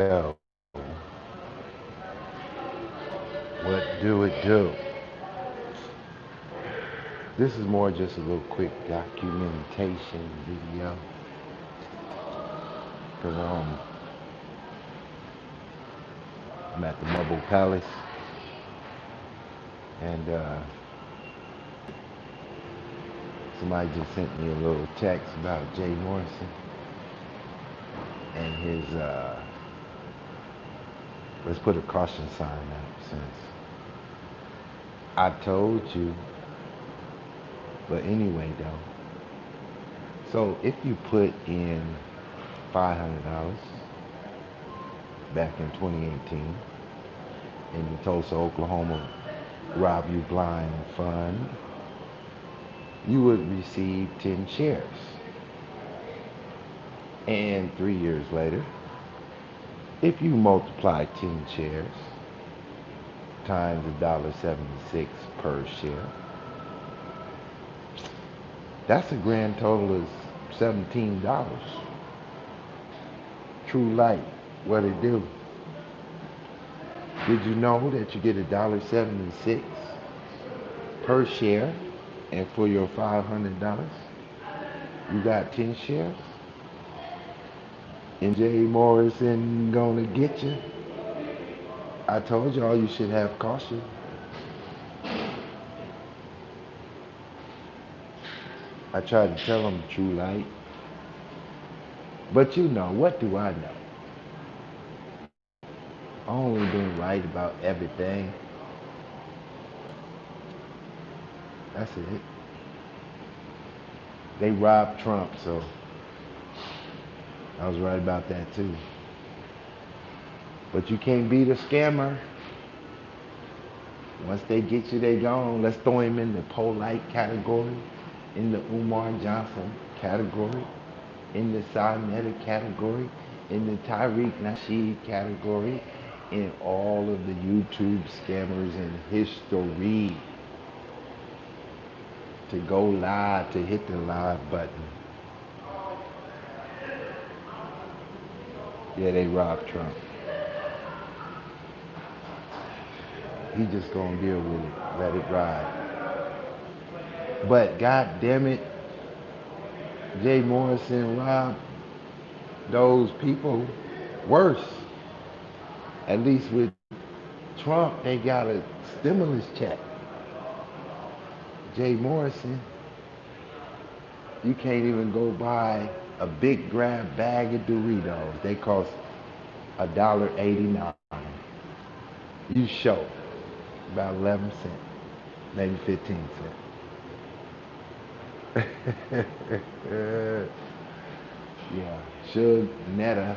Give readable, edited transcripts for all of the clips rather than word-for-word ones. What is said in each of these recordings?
Yo, what do it do? This is more just a little quick documentation video. Cause I'm at the Marble Palace and somebody just sent me a little text about Jay Morrison and his let's put a caution sign out since I told you. But anyway though. So if you put in $500 back in 2018 in the Tulsa, Oklahoma Rob You Blind Fund, you would receive 10 shares. And 3 years later, if you multiply 10 shares times $1.76 per share, that's a grand total of $17. True light, what it do? Did you know that you get $1.76 per share, and for your $500, you got 10 shares? And Jay Morrison gonna get you? I told y'all you should have caution. I tried to tell him true light. But you know, what do I know? I only been right about everything. That's it. They robbed Trump, so I was right about that too. But you can't beat a scammer. Once they get you, they gone. Let's throw him in the polite category, in the Umar Johnson category, in the Sinetta category, in the Tariq Nasheed category, in all of the YouTube scammers in history. To go live, to hit the live button. Yeah, they robbed Trump. He just gonna deal with it, let it ride. But god damn it, Jay Morrison robbed those people worse. At least with Trump, they got a stimulus check. Jay Morrison, you can't even go buy a big grab bag of Doritos. They cost $1.89. You show about 11 cents, maybe 15 cents. Yeah, Suge Netta,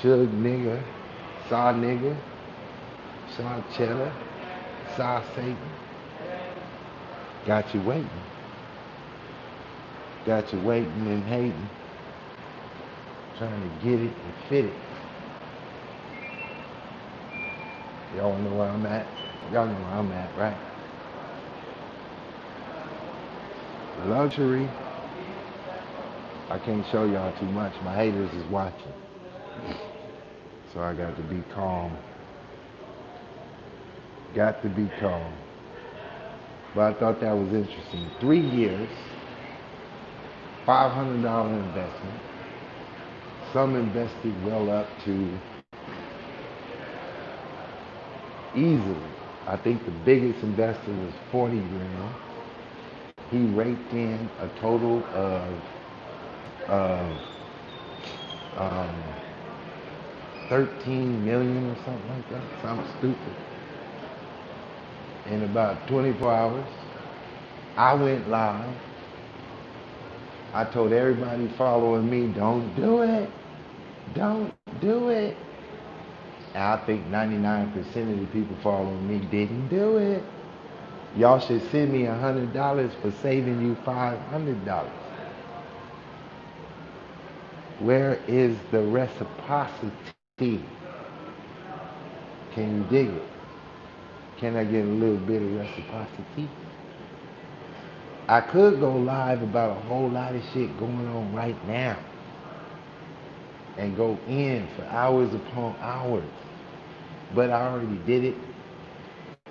Suge nigga, Saw nigga, Saw cheddar, Saw Satan. Got you waiting. Got you waiting and hating. Trying to get it and fit it. Y'all know where I'm at? Y'all know where I'm at, right? Luxury. I can't show y'all too much. My haters is watching. So I got to be calm. Got to be calm. But I thought that was interesting. 3 years, $500 investment. Some invested well up to easily. I think the biggest investor was 40 grand. He raked in a total of um, 13 million or something like that. Something stupid. In about 24 hours, I went live. I told everybody following me, don't do it. Don't do it. And I think 99% of the people following me didn't do it. Y'all should send me $100 for saving you $500. Where is the reciprocity? Can you dig it? Can I get a little bit of reciprocity? I could go live about a whole lot of shit going on right now. and go in for hours upon hours. But I already did it,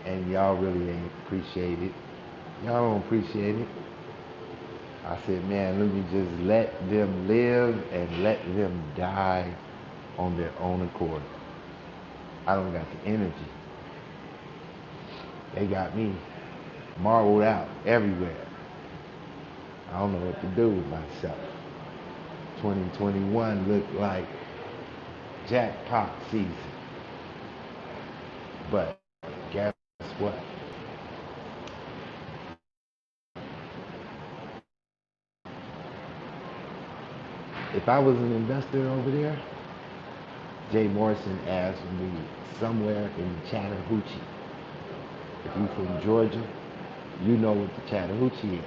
and y'all really ain't appreciate it. Y'all don't appreciate it. I said, man, let me just let them live and let them die on their own accord. I don't got the energy. They got me marbled out everywhere. I don't know what to do with myself. 2021 looked like jackpot season. But guess what? If I was an investor over there, Jay Morrison asked me somewhere in Chattahoochee. If you're from Georgia, you know what the Chattahoochee is.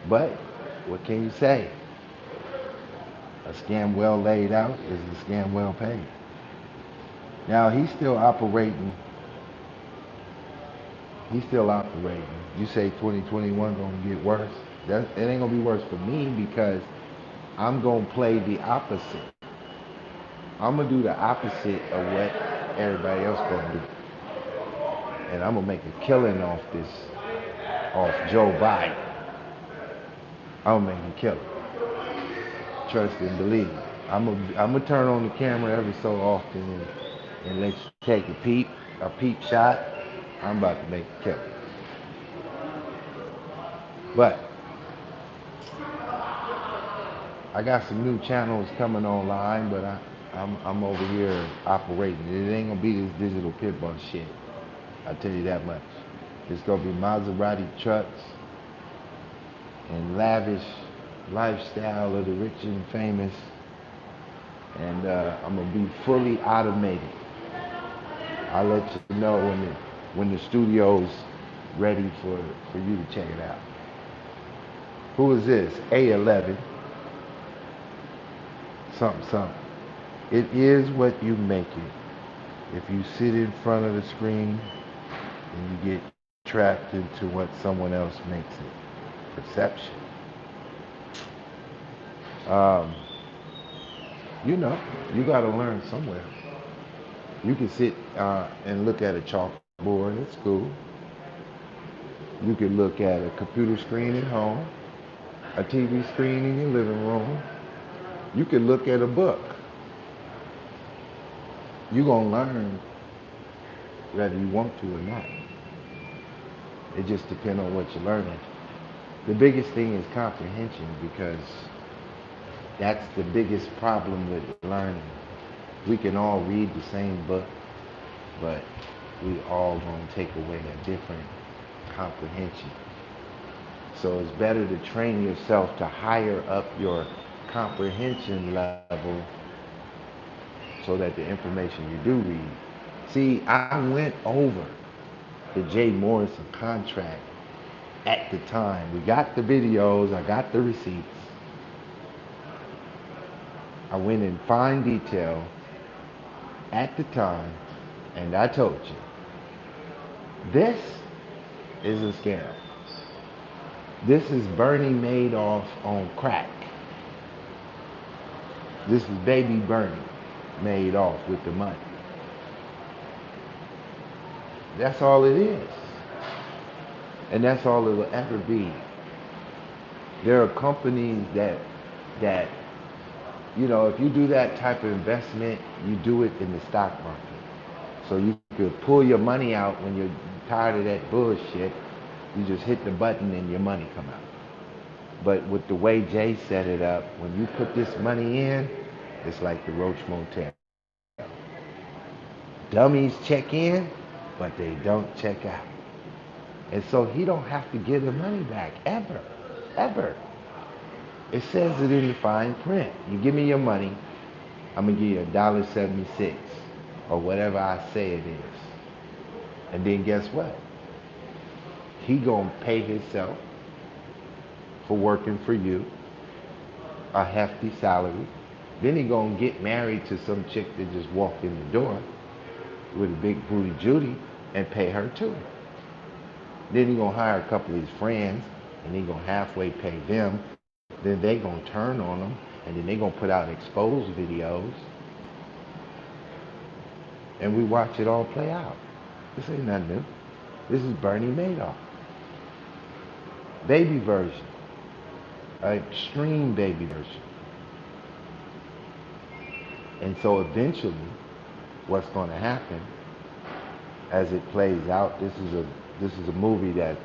But what can you say? A scam well laid out is a scam well paid. Now he's still operating. He's still operating. You say 2021 gonna get worse? It ain't gonna be worse for me because I'm gonna play the opposite. I'm gonna do the opposite of what everybody else gonna do, and I'm gonna make a killing off Joe Biden. I'm gonna make a killing. Trust and believe. I'm gonna turn on the camera every so often and let you take a peep shot. I'm about to make a killing. But I got some new channels coming online, but I'm over here operating. It ain't gonna be this digital pit bull shit. I tell you that much. It's gonna be Maserati trucks and lavish lifestyle of the rich and famous, and I'm gonna be fully automated. I'll let you know when the studio's ready for you to check it out. Who is this? A11. Something, something. It is what you make it. If you sit in front of the screen and you get trapped into what someone else makes it. Perception. Um, you know, you got to learn somewhere. You can sit and look at a chalkboard at school. You can look at a computer screen at home, a TV screen in your living room. You can look at a book. You're going to learn whether you want to or not. It just depends on what you're learning. The biggest thing is comprehension, because that's the biggest problem with learning. We can all read the same book, but we all going to take away a different comprehension. So it's better to train yourself to higher up your comprehension level so that the information you do read. See, I went over the Jay Morrison contract at the time. We got the videos, I got the receipts. I went in fine detail at the time, and I told you, this is a scam. This is Bernie Madoff on crack. This is baby Bernie made off with the money. That's all it is. And that's all it will ever be. There are companies that you know, if you do that type of investment, you do it in the stock market. So you could pull your money out when you're tired of that bullshit. You just hit the button and your money come out. But with the way Jay set it up, when you put this money in, it's like the Roach Motel. Dummies check in, but they don't check out. And so he don't have to give the money back, ever, ever. It says it in the fine print. You give me your money, I'm gonna give you $1.76 or whatever I say it is. And then guess what? He gonna pay himself for working for you a hefty salary. Then he gonna get married to some chick that just walked in the door with a big booty Judy and pay her too. Then he gonna hire a couple of his friends and he gonna halfway pay them. Then they gonna turn on him And then they're gonna put out exposed videos, and we watch it all play out. This ain't nothing new. This is Bernie Madoff, baby version, an extreme baby version. And so eventually, what's going to happen as it plays out? This is a movie that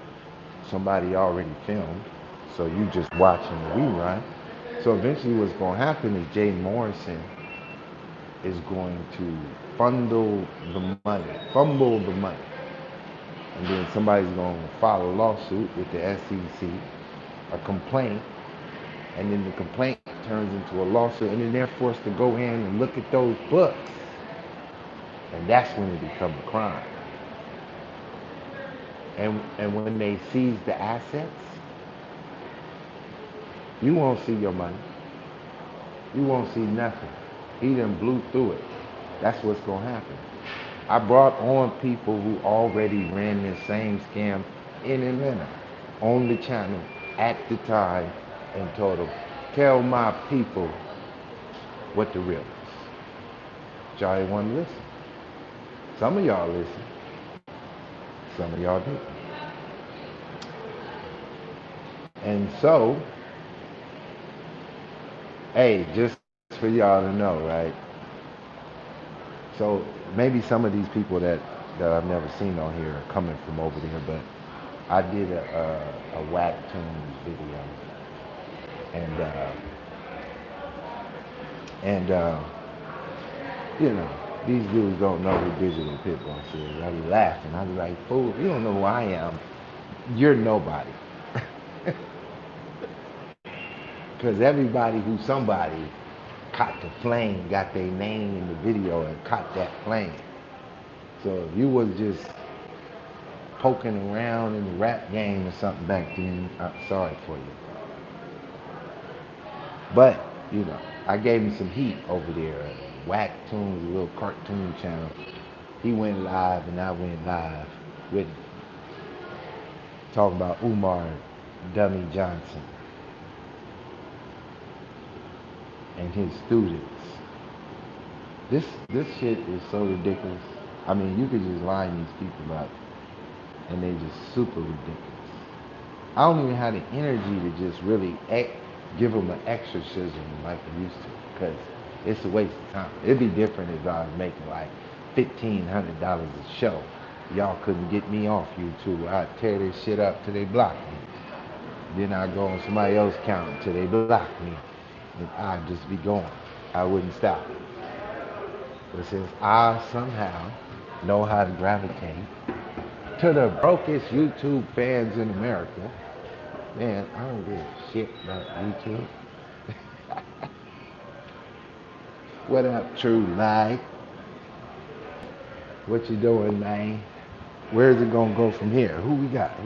somebody already filmed, so you just watching the rerun. So eventually, what's going to happen is Jay Morrison is going to fumble the money, and then somebody's going to file a lawsuit with the SEC, a complaint, and then the complaint turns into a lawsuit, and then they're forced to go in and look at those books, and that's when it becomes a crime. And when they seize the assets, you won't see your money. You won't see nothing. He done blew through it. That's what's gonna happen. I brought on people who already ran this same scam in Atlanta on the channel at the time and told them, tell my people what the real is. Y'all ain't want to listen. Some of y'all listen. Some of y'all didn't. And so, hey, just for y'all to know, right? So maybe some of these people that I've never seen on here are coming from over there, but I did a Whack Tunes video, and you know, these dudes don't know who Digital Pit Boss is. I be laughing. I be like, fool, you don't know who I am. You're nobody. Because everybody who's somebody caught the flame, got their name in the video and caught that flame. So if you was just poking around in the rap game or something back then, I'm sorry for you. But, you know, I gave him some heat over there. Whack Tunes, a little cartoon channel. He went live and I went live with him. Talking about Umar Dummy Johnson and his students. This shit is so ridiculous. I mean, you could just line these people up and they just super ridiculous. I don't even have the energy to just really give them an exorcism like I used to, because it's a waste of time. It'd be different if I was making like $1,500 a show. Y'all couldn't get me off YouTube. I'd tear this shit up till they block me. Then I'd go on somebody else's account until they block me. And I'd just be going. I wouldn't stop. But since I somehow know how to gravitate to the brokest YouTube fans in America, man, I don't give a shit about YouTube. What up, True Life? What you doing, man? Where's it gonna go from here? Who we got?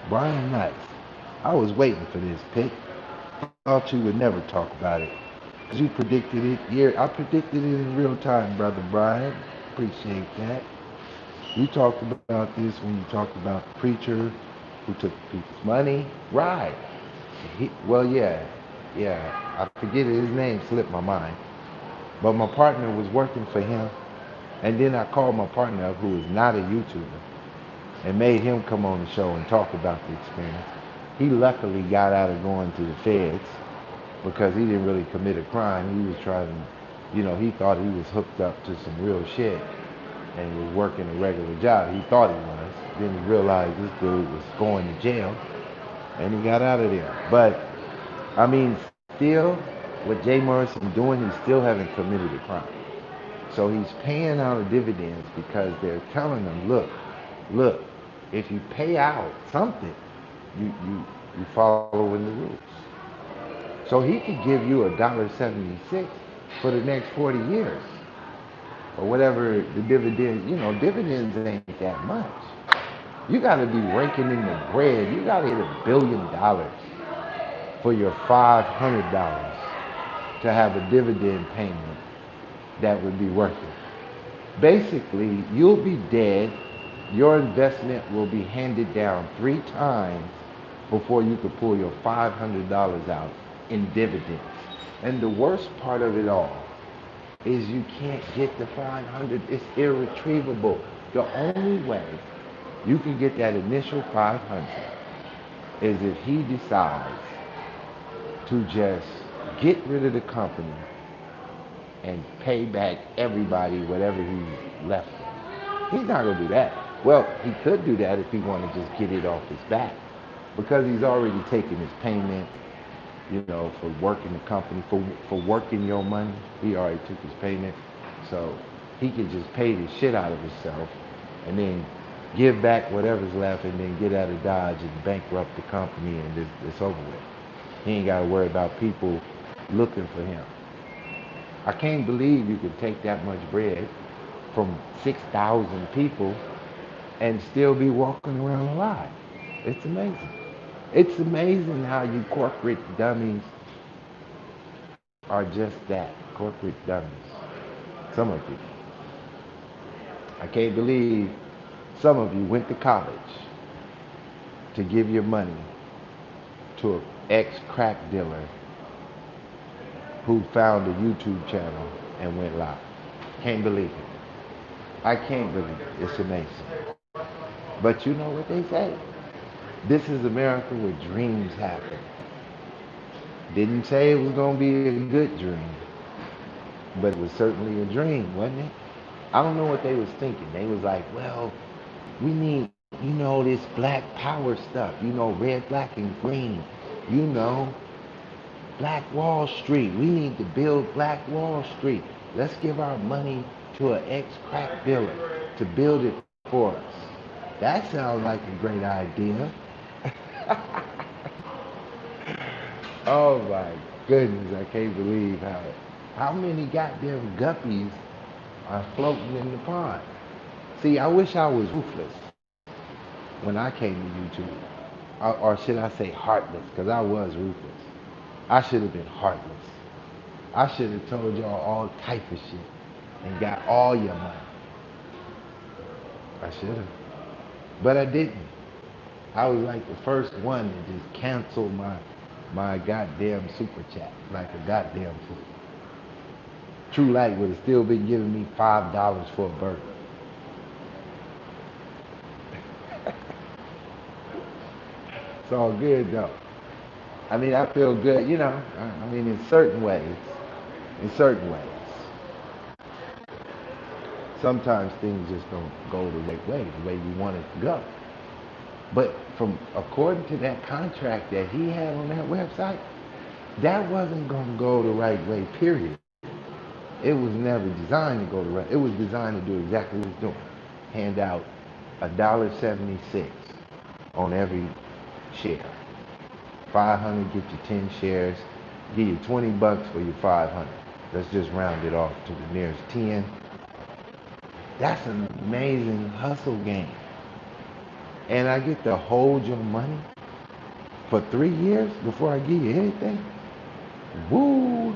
Brian Nice. I was waiting for this pick. Thought you would never talk about it. Cause you predicted it. Yeah, I predicted it in real time, brother Brian. Appreciate that. You talked about this when you talked about the preacher who took people's money. Right. Yeah. I forget it. His name slipped my mind. But my partner was working for him. And then I called my partner up, who is not a YouTuber, and made him come on the show and talk about the experience. He luckily got out of going to the feds because he didn't really commit a crime. He was trying to, he thought he was hooked up to some real shit and he was working a regular job. He thought he was. Then he realized this dude was going to jail and he got out of there. But, I mean, still, what Jay Morrison doing, he still haven't committed a crime. So he's paying out of dividends because they're telling him, look, if you pay out something, you following the rules. So he could give you $1.76 for the next 40 years. Or whatever the dividends, dividends ain't that much. You gotta be raking in the bread. You gotta hit $1 billion for your $500 to have a dividend payment that would be worth it. Basically, you'll be dead. Your investment will be handed down 3 times before you could pull your $500 out in dividends. And the worst part of it all is you can't get the 500. It's irretrievable. The only way you can get that initial 500 is if he decides to just get rid of the company and pay back everybody whatever he left them. He's not gonna do that. Well, he could do that if he wanted to just get it off his back, because he's already taken his payment, for working the company, for working your money. He already took his payment, so he can just pay the shit out of himself, and then give back whatever's left, and then get out of Dodge and bankrupt the company, and it's over with. He ain't got to worry about people looking for him. I can't believe you could take that much bread from 6,000 people and still be walking around alive. It's amazing. It's amazing how you corporate dummies are just that, corporate dummies. Some of you. I can't believe some of you went to college to give your money to an ex-crack dealer who found a YouTube channel and went live. Can't believe it. I can't believe it. It's amazing. But you know what they say? This is America where dreams happen. Didn't say it was going to be a good dream, but it was certainly a dream, wasn't it? I don't know what they was thinking. They was like, well, we need, this black power stuff, red, black, and green, you know, Black Wall Street. We need to build Black Wall Street. Let's give our money to an ex-crack dealer to build it for us. That sounds like a great idea. Oh my goodness, I can't believe how many goddamn guppies are floating in the pond. See, I wish I was ruthless when I came to YouTube. Or should I say heartless, because I was ruthless. I should have been heartless. I should have told y'all all type of shit and got all your money. I should have. But I didn't. I was like the first one to just cancel my goddamn super chat like a goddamn fool. True Light would have still been giving me $5 for a burger. It's all good though. I mean, I feel good, I mean, in certain ways. In certain ways. Sometimes things just don't go the right way, the way you want it to go. But according to that contract that he had on that website, that wasn't going to go the right way, period. It was never designed to go the right. It was designed to do exactly what it's doing. Hand out $1.76 on every share. 500 get you 10 shares. Give you $20 for your 500. Let's just round it off to the nearest 10. That's an amazing hustle game. And I get to hold your money for 3 years before I give you anything. Woo!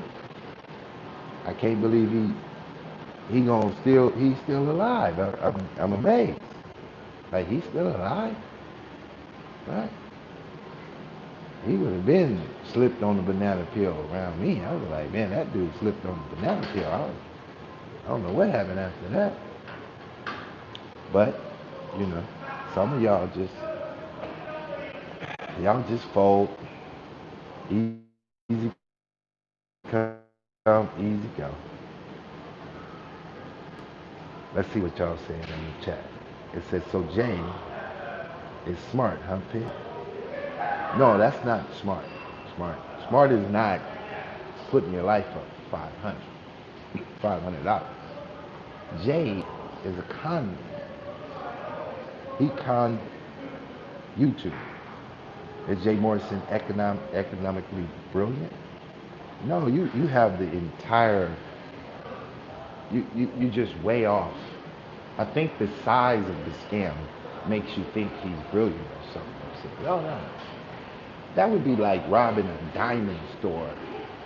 I can't believe he's still alive. I'm amazed. Like, he's still alive, right? He would have been slipped on the banana peel around me. I was like, man, that dude slipped on the banana peel. I don't know what happened after that. But, some of y'all just fold. Easy come, easy go. Let's see what y'all saying in the chat. It says, so Jane is smart, huh, Pitt? No, that's not smart. Smart is not putting your life up for $500. Jay is a con man. He con YouTube. Is Jay Morrison economically brilliant? No, you have the entire, you just way off. I think the size of the scam makes you think he's brilliant or something. No. That would be like robbing a diamond store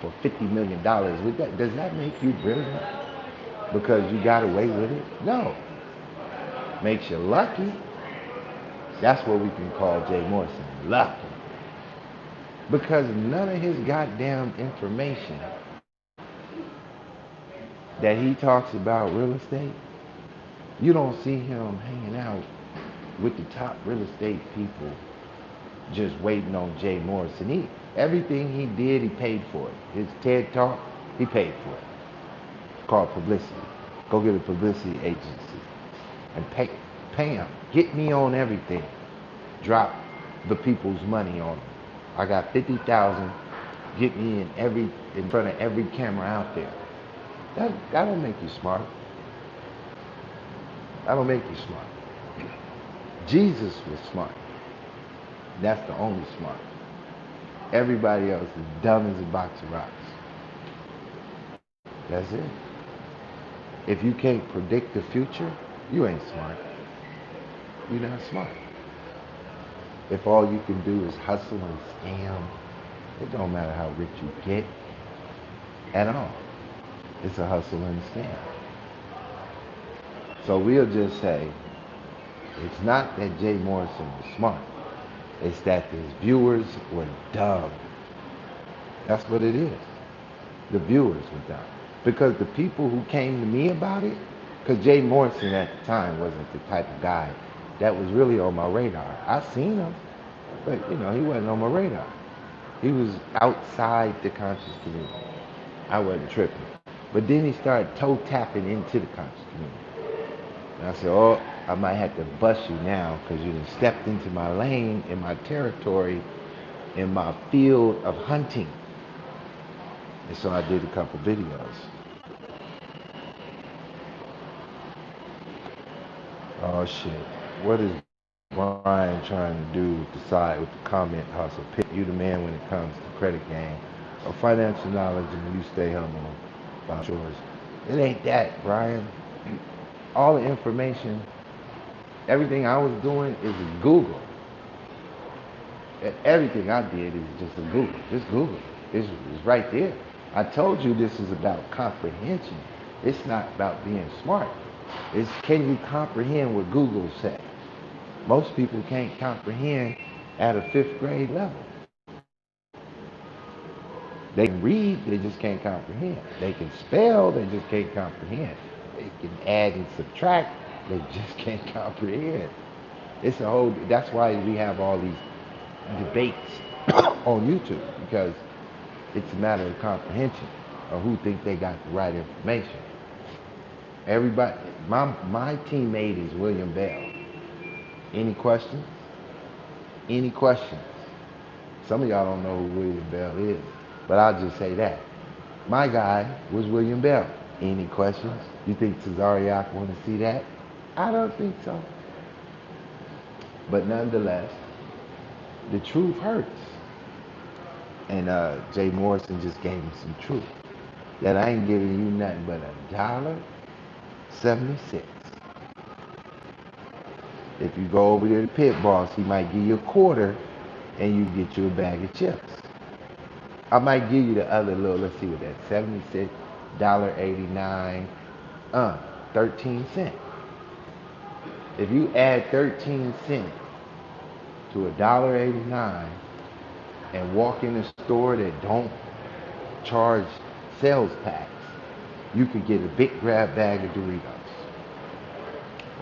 for $50 million. Does that make you brilliant? Because you got away with it? No. Makes you lucky. That's what we can call Jay Morrison, lucky. Because none of his goddamn information that he talks about real estate, you don't see him hanging out with the top real estate people just waiting on Jay Morrison. Everything he did, he paid for it. His TED Talk, he paid for it. It's called publicity. Go get a publicity agency and pay him. Get me on everything. Drop the people's money on them. I got 50,000. Get me in front of every camera out there. That don't make you smart. That don't make you smart. Jesus was smart. That's the only smart. Everybody else is dumb as a box of rocks. That's it. If you can't predict the future, you ain't smart. You're not smart. If all you can do is hustle and scam, it don't matter how rich you get at all. It's a hustle and a scam. So we'll just say, it's not that Jay Morrison was smart. It's that his viewers were dumb. That's what it is. The viewers were dumb. Because the people who came to me about it, because Jay Morrison at the time wasn't the type of guy that was really on my radar. I seen him, but he wasn't on my radar. He was outside the conscious community. I wasn't tripping. But then he started toe tapping into the conscious community. And I said, oh, I might have to bust you now because you done stepped into my lane, in my territory, in my field of hunting. And so I did a couple videos. Oh shit. What is Brian trying to do with the side with the comment hustle? Pitt, you the man when it comes to credit game or financial knowledge, and you stay humble about yours. It ain't that, Brian. All the information, everything I was doing is Google. Everything I did is just a Google. Just Google. It's right there. I told you this is about comprehension. It's not about being smart. It's can you comprehend what Google said? Most people can't comprehend at a 5th grade level. They can read, they just can't comprehend. They can spell, they just can't comprehend. They can add and subtract, they just can't comprehend. It's a whole, that's why we have all these debates on YouTube, because it's a matter of comprehension of who think they got the right information. Everybody, my teammate is William Bell. Any questions? Any questions? Some of y'all don't know who William Bell is, but I'll just say that. My guy was William Bell. Any questions? You think Cesariak want to see that? I don't think so. But nonetheless, the truth hurts. And Jay Morrison just gave him some truth. That I ain't giving you nothing but $1.76. If you go over there to Pitt Boss, he might give you a quarter and you get you a bag of chips. I might give you the other little, let's see what that, 76, $1.89, 13 cents. If you add 13 cents to $1.89 and walk in a store that don't charge sales tax, you could get a big grab bag of Doritos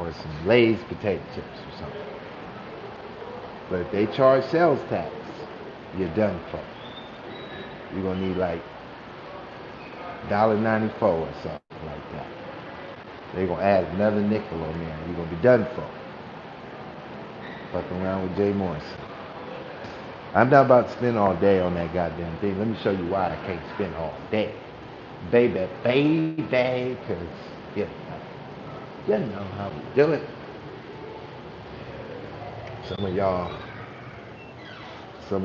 or some Lay's potato chips or something. But if they charge sales tax, you're done for. You're gonna need like $1.94 or something like that. They're gonna add another nickel on there and you're gonna be done for. Fucking around with Jay Morrison. I'm not about to spend all day on that goddamn thing. Let me show you why I can't spend all day. Baby, because you know how we do it. Some of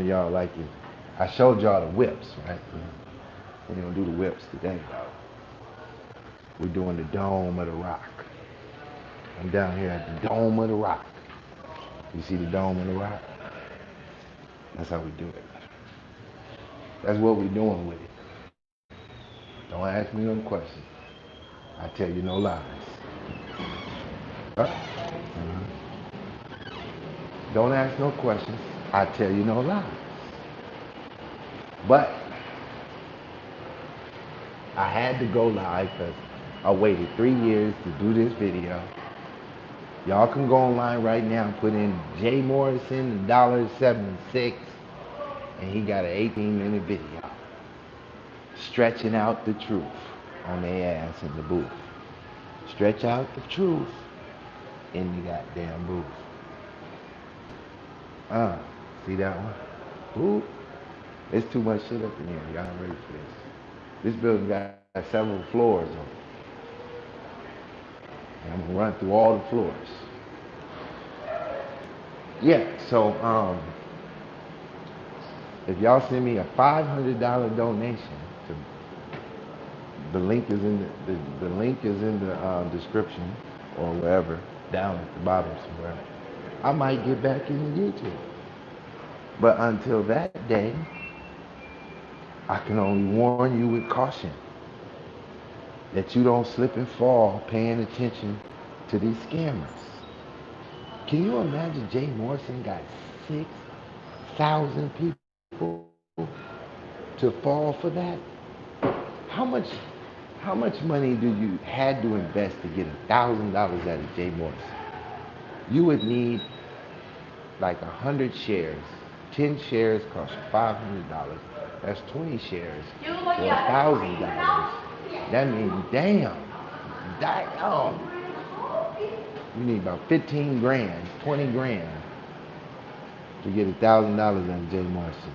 y'all like it. I showed y'all the whips, right? We're gonna do the whips today, though. We're doing the Dome of the Rock. I'm down here at the Dome of the Rock. You see the Dome of the Rock? That's how we do it. That's what we're doing with it. Don't ask me no questions. I tell you no lies. Don't ask no questions. I tell you no lies. But I had to go live because I waited 3 years to do this video. Y'all can go online right now and put in Jay Morrison $1.76, and he got an 18-minute video stretching out the truth on their ass in the booth. Stretch out the truth in the goddamn booth. See that one? Ooh, there's too much shit up in here. Y'all not ready for this. This building got several floors on it. And I'm gonna run through all the floors. Yeah, so if y'all send me a $500 donation, to, the link is in the link is in the description or wherever, down at the bottom somewhere. I might get back into YouTube. But until that day, I can only warn you with caution that you don't slip and fall paying attention to these scammers. Can you imagine Jay Morrison got 6,000 people to fall for that? How much money do you had to invest to get $1,000 out of Jay Morrison? You would need like 100 shares. 10 shares cost you $500. That's 20 shares for $1,000. That means damn. You need about 15 grand, 20 grand to get $1,000 out of Jay Morrison.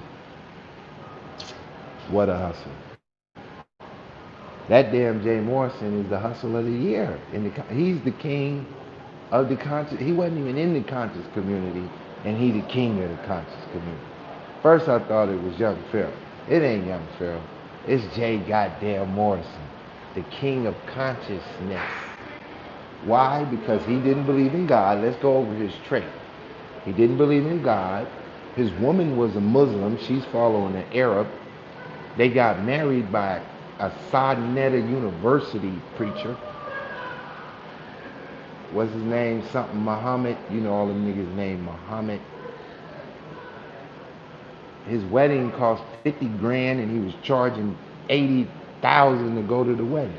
What a hustle. That damn Jay Morrison is the hustle of the year. He's the king of the conscious. He wasn't even in the conscious community, and he the king of the conscious community. First I thought it was Young Pharaoh. It ain't Young Pharaoh. It's Jay goddamn Morrison, the king of consciousness. Why? Because he didn't believe in God. Let's go over his trait. He didn't believe in God. His woman was a Muslim. She's following an Arab. They got married by a Sarnetta University preacher. What's his name? Something Muhammad. You know all them niggas named Muhammad. His wedding cost 50 grand and he was charging 80,000 to go to the wedding.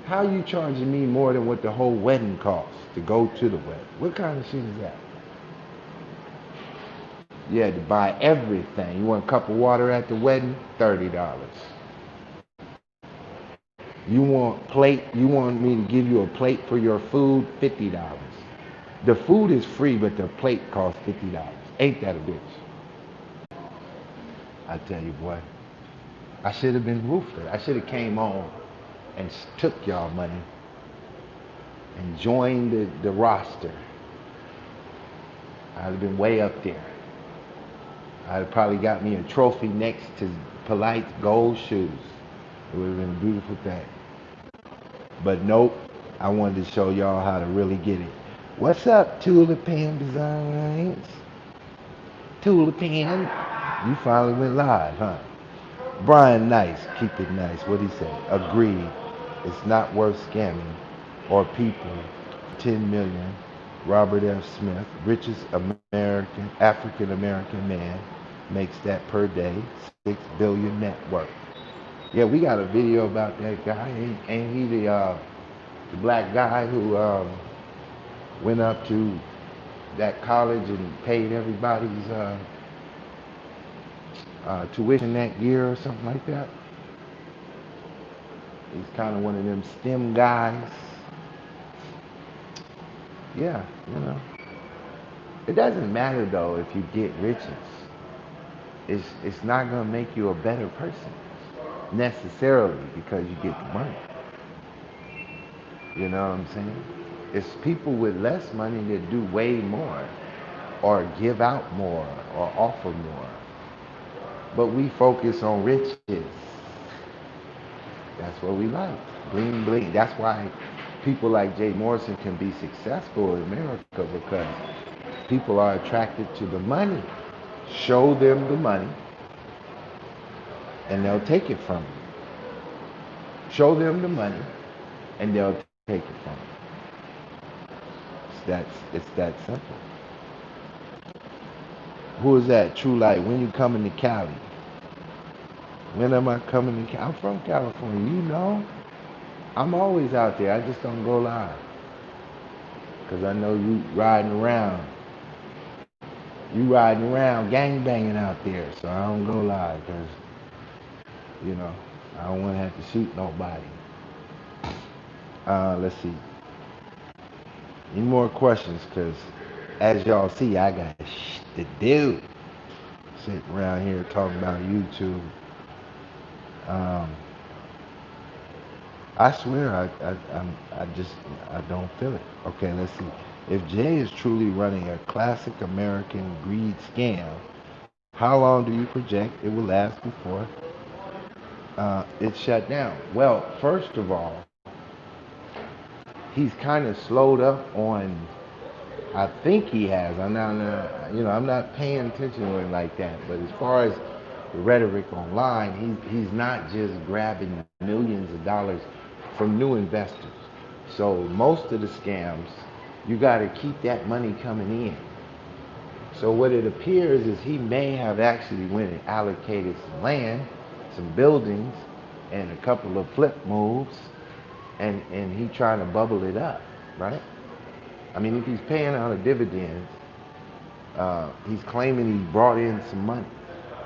How you charging me more than what the whole wedding costs to go to the wedding? What kind of shit is that? You had to buy everything. You want a cup of water at the wedding? $30. You want plate? You want me to give you a plate for your food? $50. The food is free, but the plate costs $50. Ain't that a bitch? I tell you, boy. I should have been ruthless. I should have came on and took y'all money and joined the roster. I'd have been way up there. I'd have probably got me a trophy next to Polite's gold shoes. It would have been a beautiful thing. But nope, I wanted to show y'all how to really get it. What's up, Tulipan Designs? Tulipan, you finally went live, huh? Brian Nice, keep it nice. What'd he say? Agreed. It's not worth scamming or people. 10 million. Robert F. Smith, richest African American man, makes that per day. 6 billion net worth. Yeah, we got a video about that guy. Ain't he the black guy who went up to that college and paid everybody's tuition that year or something like that? He's kind of one of them STEM guys. Yeah, you know. It doesn't matter though if you get riches. It's not gonna make you a better person necessarily because you get the money. You know what I'm saying? It's people with less money that do way more or give out more or offer more. But we focus on riches. That's what we like. Bling bling. That's why people like Jay Morrison can be successful in America, because people are attracted to the money. Show them the money and they'll take it from you. Show them the money and they'll take it from you. It's that simple. Who is that? True Light. When you coming to Cali? When am I coming to Cali? I'm from California, you know. I'm always out there. I just don't go live. Because I know you riding around. You riding around gang banging out there. So I don't go live because, you know, I don't want to have to shoot nobody. Let's see. Any more questions? Because as y'all see, I got shit to do. Sitting around here talking about YouTube. Um, I swear, I don't feel it. Okay, let's see. If Jay is truly running a classic American greed scam, how long do you project it will last before it's shut down? Well, first of all, he's kind of slowed up on. I think he has. I'm not paying attention to him like that. But as far as the rhetoric online, he's not just grabbing millions of dollars from new investors. So most of the scams, you got to keep that money coming in. So what it appears is he may have actually went and allocated some land, some buildings, and a couple of flip moves, and he trying to bubble it up, right? I mean, if he's paying out a dividends, he's claiming he brought in some money.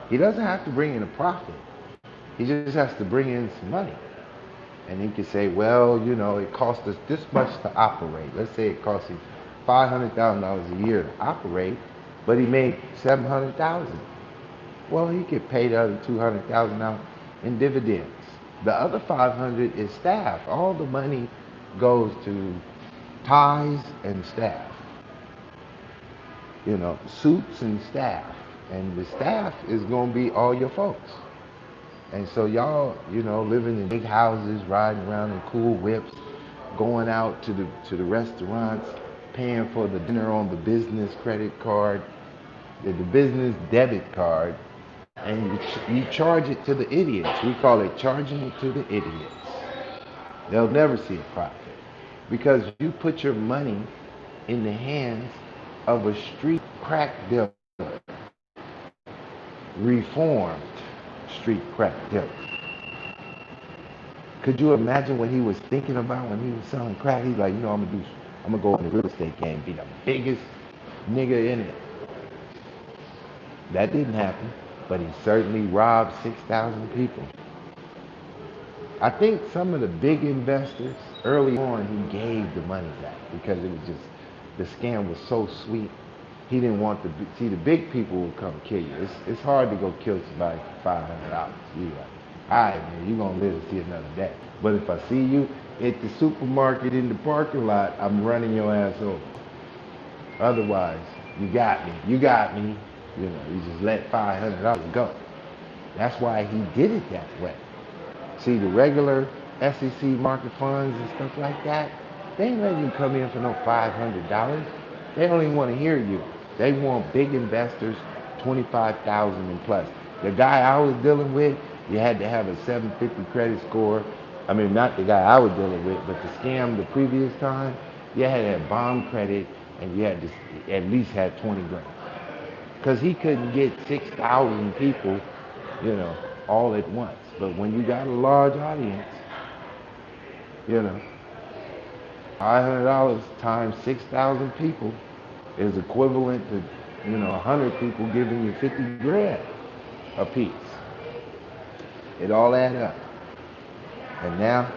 He doesn't have to bring in a profit. He just has to bring in some money. And he could say, well, it cost us this much to operate. Let's say it cost him $500,000 a year to operate, but he made $700,000. Well, he could pay the other $200,000 out in dividends. The other 500 is staff. All the money goes to ties and staff. Suits and staff. And the staff is going to be all your folks. And so y'all, living in big houses, riding around in cool whips, going out to the restaurants, paying for the dinner on the business credit card, the business debit card, and you charge it to the idiots. We call it charging it to the idiots. They'll never see a profit because you put your money in the hands of a street crack dealer, reformed street crack dealer. Could you imagine what he was thinking about when he was selling crack? He's like, I'm gonna go in the real estate game, be the biggest nigga in it. That didn't happen, but he certainly robbed 6,000 people. I think some of the big investors early on he gave the money back because it was just the scam was so sweet. He didn't want to see the big people will come kill you. It's hard to go kill somebody for $500. You like, all right, man, you gonna live to see another day. But if I see you at the supermarket in the parking lot, I'm running your ass over. Otherwise, you got me. You got me. You just let $500 go. That's why he did it that way. See, the regular SEC market funds and stuff like that, they ain't letting you come in for no $500. They don't even want to hear you. They want big investors, 25,000 and plus. The guy I was dealing with, you had to have a 750 credit score. I mean, not the guy I was dealing with, but the scam the previous time, you had to have bomb credit and you had to at least have 20 grand. Because he couldn't get 6,000 people, you know, all at once. But when you got a large audience, you know, $500 times 6,000 people is equivalent to, 100 people giving you 50 grand a piece. It all add up. And now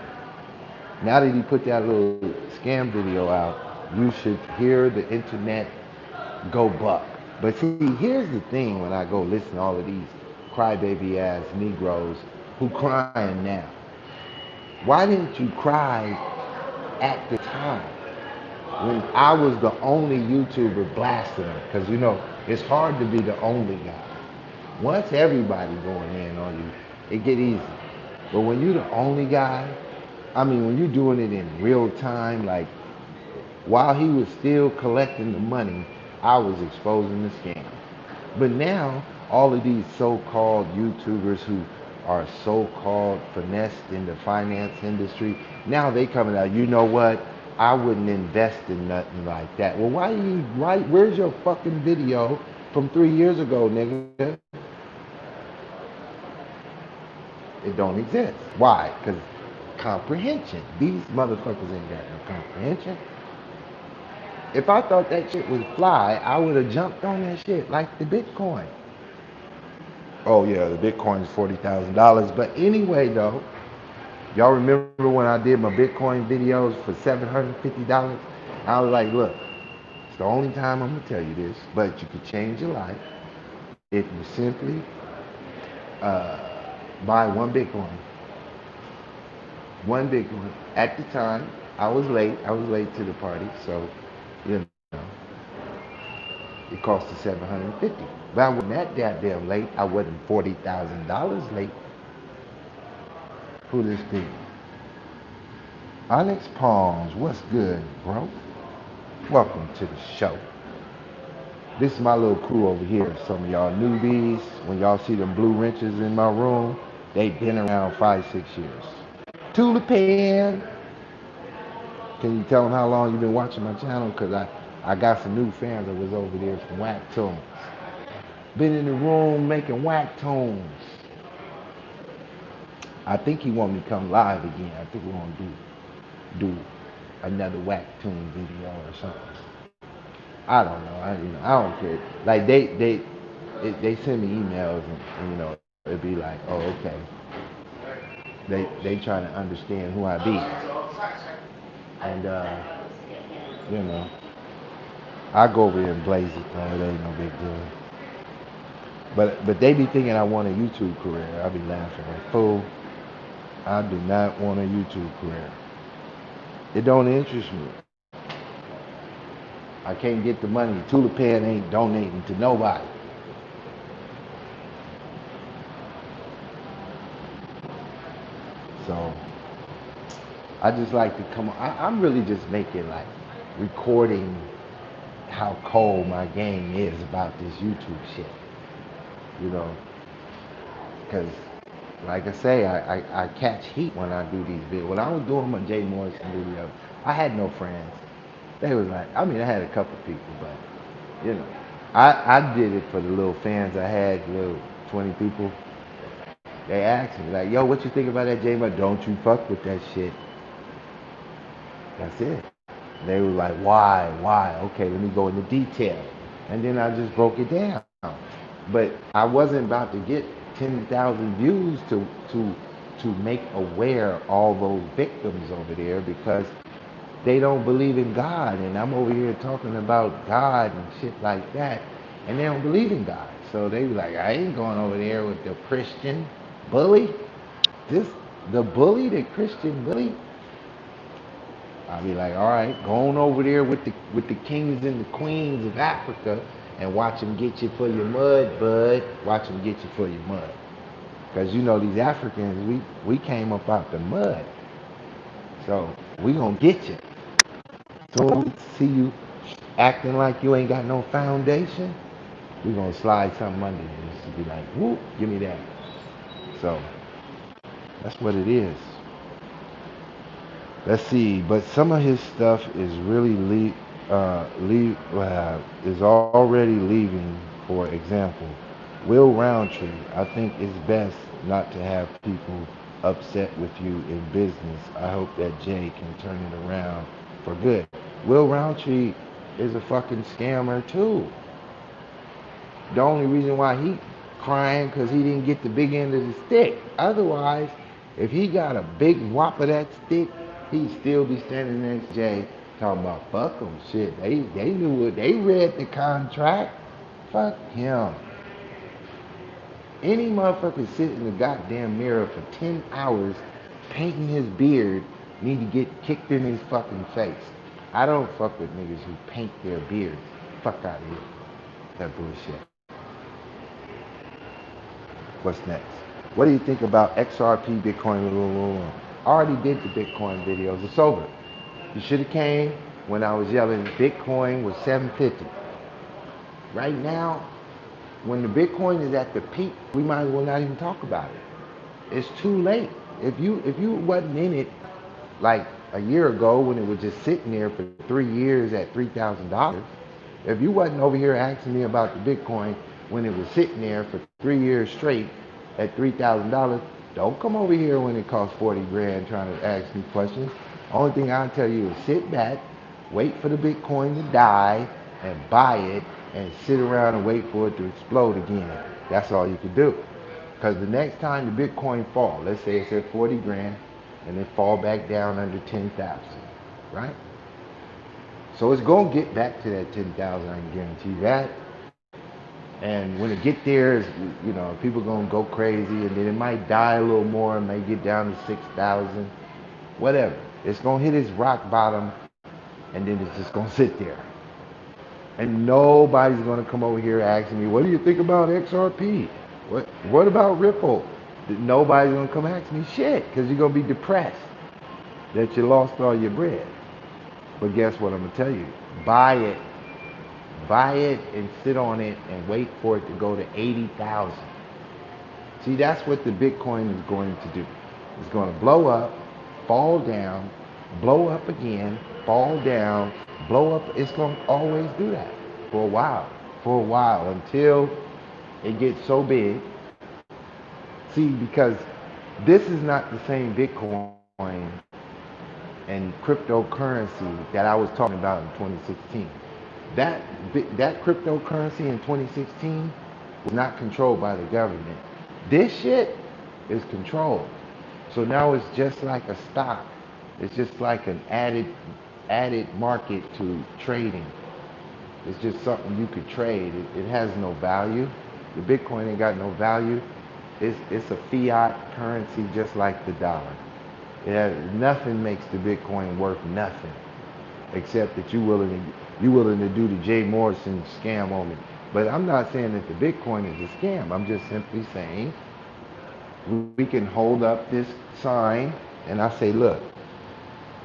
that he put that little scam video out, you should hear the internet go buck. But see, here's the thing when I go listen to all of these crybaby ass Negroes who crying now. Why didn't you cry at the time when I was the only YouTuber blasting them? Because it's hard to be the only guy. Once everybody going in on you, it get easy. But when you're the only guy, when you're doing it in real time, like while he was still collecting the money, I was exposing the scam. But now, all of these so-called YouTubers who are so-called finessed in the finance industry, now they coming out, you know what? I wouldn't invest in nothing like that. Well, where's your fucking video from 3 years ago, nigga? It don't exist. Why? Because comprehension. These motherfuckers ain't got no comprehension. If I thought that shit was fly, I would have jumped on that shit like the Bitcoin. Oh yeah, the Bitcoin is $40,000. But anyway, though, y'all remember when I did my Bitcoin videos for $750? I was like, look, it's the only time I'm gonna tell you this, but you could change your life if you simply uh, buy one Bitcoin. One Bitcoin. At the time, I was late. I was late to the party, so you know, it cost us 750. But I wasn't that goddamn late. I wasn't $40,000 late for this thing. Onyx Palms, what's good, bro? Welcome to the show. This is my little crew over here. Some of y'all newbies, when y'all see them blue wrenches in my room, they've been around 5, 6 years. Tulipan, can you tell them how long you've been watching my channel? Because I got some new fans that was over there from Whack Tunes. Been in the room making Whack Tunes. I think he want me to come live again. I think we're gonna do another Whack Tune video or something. I don't know. I don't care. Like they send me emails and it'd be like, oh okay. They trying to understand who I be. And you know, I go over there and blaze it though. It ain't no big deal. But they be thinking I want a YouTube career. I be laughing like fool. I do not want a YouTube career. It don't interest me. I can't get the money. Tulipan ain't donating to nobody. So I just like to come on. I'm really just making like recording how cold my game is about this YouTube shit. You know, because like I say, I catch heat when I do these videos. When I was doing my Jay Morrison videos, I had no friends. They was like, I mean, I had a couple people, but you know, I did it for the little fans I had, little 20 people. They asked me like, yo, what you think about that Jay Morrison? Don't you fuck with that shit. That's it. They were like, why? Okay, let me go into detail. And then I just broke it down. But I wasn't about to get 10,000 views to make aware all those victims over there because they don't believe in God. And I'm over here talking about God and shit like that. And they don't believe in God. So they were like, I ain't going over there with the Christian bully. The bully, the Christian bully. I'll be like, all right, go on over there with the kings and the queens of Africa and watch them get you for your mud, bud. Watch them get you for your mud. Because you know these Africans, we came up out the mud. So we gonna get you. So when we see you acting like you ain't got no foundation, we gonna slide something under you. Just to be like, whoop, give me that. So that's what it is. Let's see, but some of his stuff is really is already leaving. For example, Will Roundtree. I think it's best not to have people upset with you in business. I hope that Jay can turn it around for good. Will Roundtree is a fucking scammer too. The only reason why he crying because he didn't get the big end of the stick. Otherwise, if he got a big whop of that stick, he'd still be standing next to Jay talking about fuck them shit. They knew it. They read the contract. Fuck him. Any motherfucker sit in the goddamn mirror for 10 hours painting his beard need to get kicked in his fucking face. I don't fuck with niggas who paint their beards. Fuck out of here. That bullshit. What's next? What do you think about XRP Bitcoin? I already did the Bitcoin videos. It's over. You should have came when I was yelling Bitcoin was 750. Right now, when the Bitcoin is at the peak, we might as well not even talk about it. It's too late. If you wasn't in it like a year ago when it was just sitting there for 3 years at $3,000, if you wasn't over here asking me about the Bitcoin when it was sitting there for 3 years straight at $3,000, Don't come over here when it costs 40 grand trying to ask me questions. Only thing I'll tell you is sit back, wait for the Bitcoin to die, and buy it, and sit around and wait for it to explode again. That's all you can do. Because the next time the Bitcoin fall, let's say it's at 40 grand, and it fall back down under 10,000, right? So it's gonna get back to that 10,000, I can guarantee that. And when it get there, people gonna go crazy, and then it might die a little more, it may get down to 6,000, whatever. It's gonna hit its rock bottom, and then it's just gonna sit there. And nobody's gonna come over here asking me, what do you think about XRP? What about Ripple? Nobody's gonna come ask me shit, because you're gonna be depressed that you lost all your bread. But guess what I'm gonna tell you? Buy it. Buy it and sit on it and wait for it to go to 80,000. See, that's what the Bitcoin is going to do. It's going to blow up, fall down, blow up again, fall down, blow up. It's going to always do that for a while, until it gets so big. See, because this is not the same Bitcoin and cryptocurrency that I was talking about in 2016. That that cryptocurrency in 2016 was not controlled by the government. This shit is controlled. So now it's just like a stock. It's just like an added market to trading. It's just something you could trade. It has no value. The Bitcoin ain't got no value. It's a fiat currency just like the dollar. Nothing makes the Bitcoin worth nothing, except that you willing to do the Jay Morrison scam on me. But I'm not saying that the Bitcoin is a scam. I'm just simply saying we can hold up this sign, and I say, look,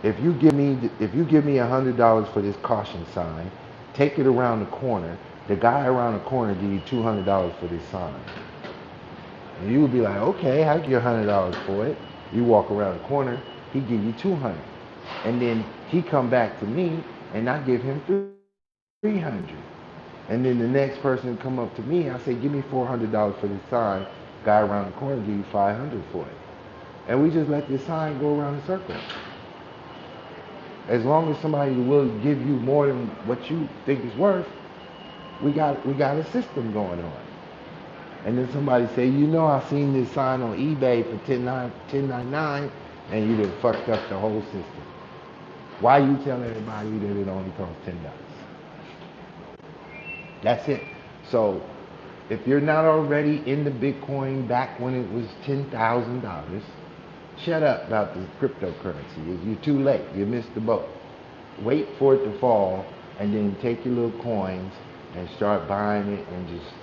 if you give me $100 for this caution sign, take it around the corner. The guy around the corner give you $200 for this sign. And you would be like, okay, I give you $100 for it. You walk around the corner, he give you 200. And then he come back to me, and I give him 300. And then the next person come up to me, I say, give me $400 for this sign. Guy around the corner give you 500 for it. And we just let this sign go around the circle. As long as somebody will give you more than what you think is worth, we got a system going on. And then somebody say, I seen this sign on eBay for 10.99, and you done fucked up the whole system. Why you tell everybody that it only costs $10? That's it. So if you're not already in the Bitcoin back when it was $10,000, shut up about the cryptocurrency. You're too late. You missed the boat. Wait for it to fall, and then take your little coins and start buying it, and just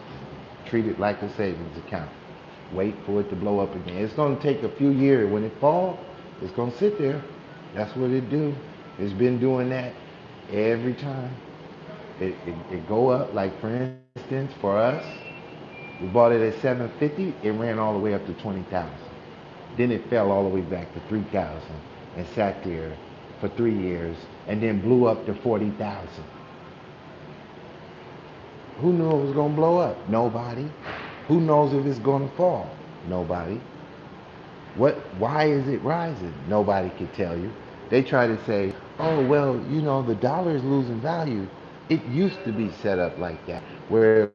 treat it like a savings account. Wait for it to blow up again. It's going to take a few years. When it falls, it's going to sit there. That's what it do. It's been doing that every time. It go up. Like for instance, for us, we bought it at 750. It ran all the way up to 20,000. Then it fell all the way back to 3,000 and sat there for 3 years, and then blew up to 40,000. Who knew it was going to blow up? Nobody. Who knows if it's going to fall? Nobody. Why is it rising? Nobody can tell you. They try to say, oh, well, the dollar is losing value. It used to be set up like that, where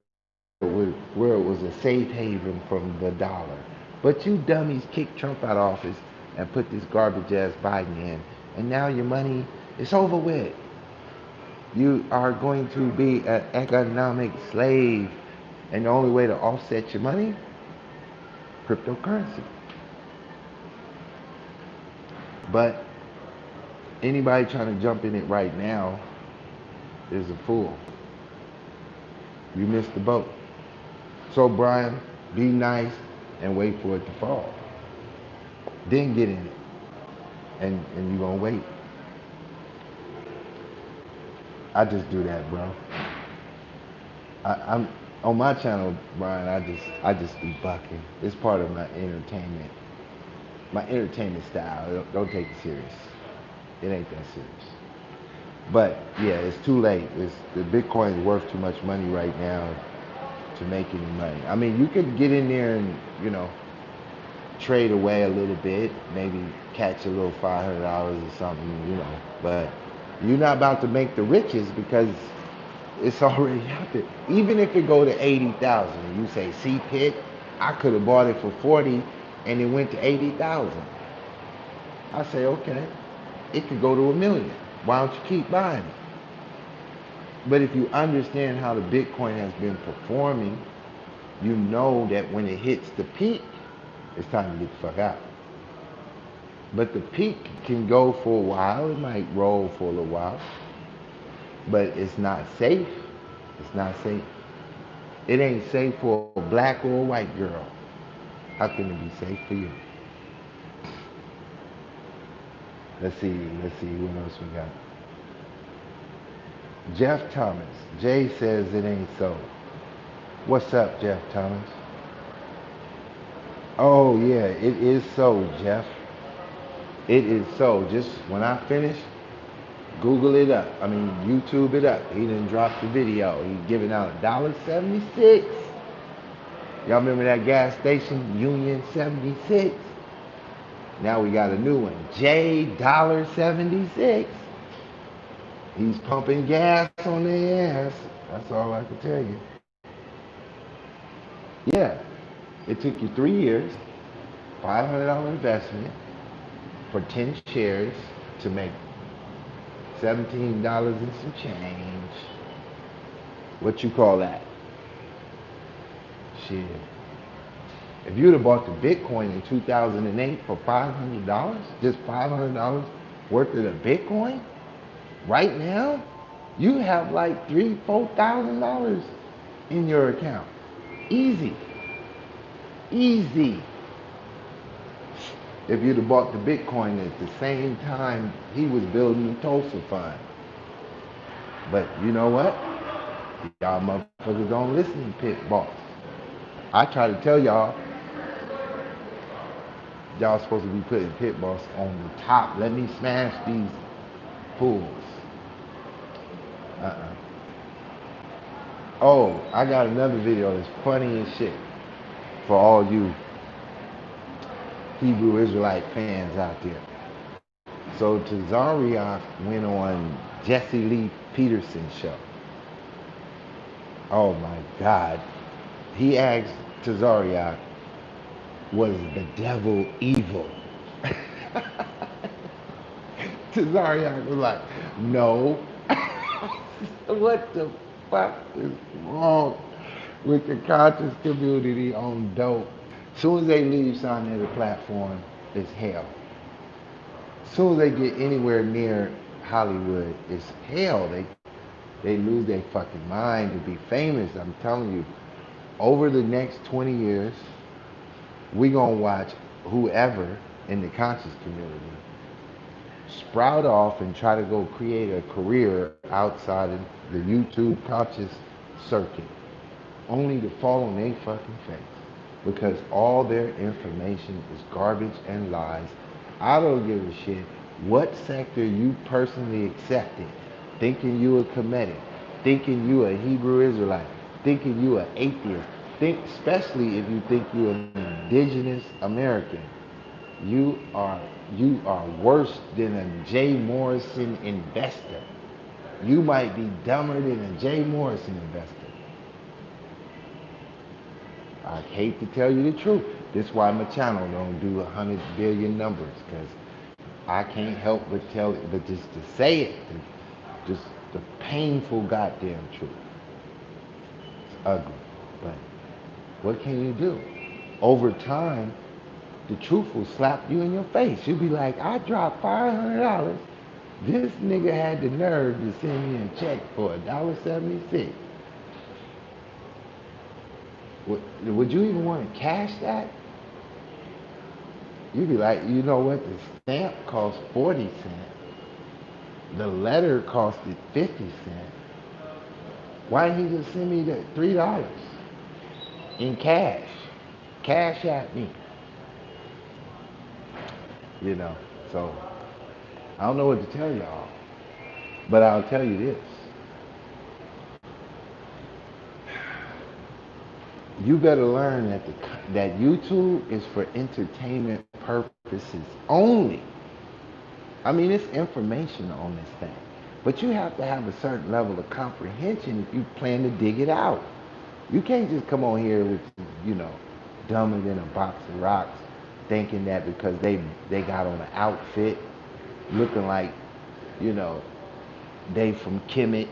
it was a safe haven from the dollar. But you dummies kicked Trump out of office and put this garbage ass Biden in, and now your money is over with. You are going to be an economic slave, and the only way to offset your money, cryptocurrency. But anybody trying to jump in it right now is a fool. You missed the boat. So Brian, be nice and wait for it to fall. Then get in it. And you're gonna wait. I just do that, bro. I'm on my channel, Brian. I just be bucking. It's part of my entertainment style. Don't take it serious. It ain't that serious. But yeah, it's too late. The Bitcoin is worth too much money right now to make any money. I mean, you could get in there and trade away a little bit, maybe catch a little $500 or something. But you're not about to make the riches because it's already happened. Even if it go to 80,000, you say, see, Pitt, I could have bought it for 40 and it went to 80,000. I say, okay, it could go to 1 million. Why don't you keep buying it? But if you understand how the Bitcoin has been performing, you know that when it hits the peak, it's time to get the fuck out. But the peak can go for a while. It might roll for a little while. But it's not safe. It's not safe. It ain't safe for a black or a white girl. How can it be safe for you? Let's see what else we got. Jeff Thomas. Jay says it ain't so. What's up, Jeff Thomas? Oh yeah, it is so, Jeff. It is so. Just when I finish, Google it up. I mean, YouTube it up. He didn't drop the video. He giving out $1.76. Y'all remember that gas station, Union 76? Now we got a new one, J$76. He's pumping gas on their ass. That's all I can tell you. Yeah, it took you 3 years, $500 investment for 10 shares to make $17 and some change. What you call that? Shit. If you'd have bought the Bitcoin in 2008 for $500, just $500 worth of the Bitcoin, right now, you have like $3,000, $4,000 in your account. Easy. Easy. If you'd have bought the Bitcoin at the same time he was building the Tulsa Fund. But you know what? Y'all motherfuckers don't listen to Pitt Boss. I try to tell y'all supposed to be putting Pit Boss on the top. Let me smash these fools. Uh-uh. Oh, I got another video that's funny as shit for all you Hebrew Israelite fans out there. So Tazariak went on Jesse Lee Peterson's show. Oh my God. He asked Tazariak, was the devil evil? Tazariak was like, no. What the fuck is wrong with the conscious community on dope? As soon as they leave sign of the platform, it's hell. As soon as they get anywhere near Hollywood, it's hell. They lose their fucking mind to be famous. I'm telling you, over the next 20 years, we gonna watch whoever in the conscious community sprout off and try to go create a career outside of the YouTube conscious circuit, only to fall on their fucking face because all their information is garbage and lies. I don't give a shit what sector you personally accepted, thinking you a Kemetic, thinking you a Hebrew Israelite, thinking you an atheist, especially if you think you an indigenous American. You are you are worse than a Jay Morrison investor. You might be dumber than a Jay Morrison investor. I hate to tell you the truth. This is why my channel don't do 100 billion numbers, because I can't help but tell it, but just to say it, just the painful goddamn truth. It's ugly, but what can you do? Over time, the truth will slap you in your face. You'll be like, I dropped $500. This nigga had the nerve to send me a check for $1.76. Would you even want to cash that? You'd be like, you know what? The stamp cost 40 cents. The letter costed 50 cents. Why didn't he just send me the $3 in cash? Cash at me. You know, so I don't know what to tell y'all, but I'll tell you this. You better learn that that YouTube is for entertainment purposes only. I mean, it's information on this thing, but you have to have a certain level of comprehension if you plan to dig it out. You can't just come on here with, you know, dumber than a box of rocks, thinking that because they got on an outfit, looking like, you know, they from Kemet,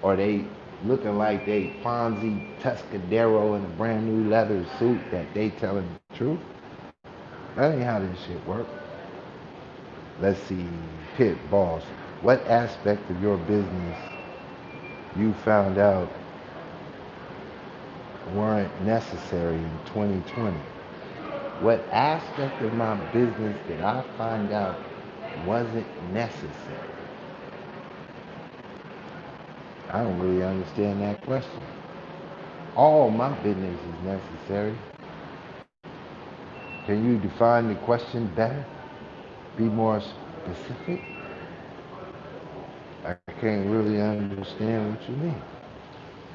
or they looking like they Fonzie Tuscadero in a brand new leather suit, that they telling the truth. That ain't how this shit work. Let's see, Pitt boss. What aspect of your business you found out weren't necessary in 2020? What aspect of my business did I find out wasn't necessary? I don't really understand that question. All my business is necessary. Can you define the question better? Be more specific? I can't really understand what you mean.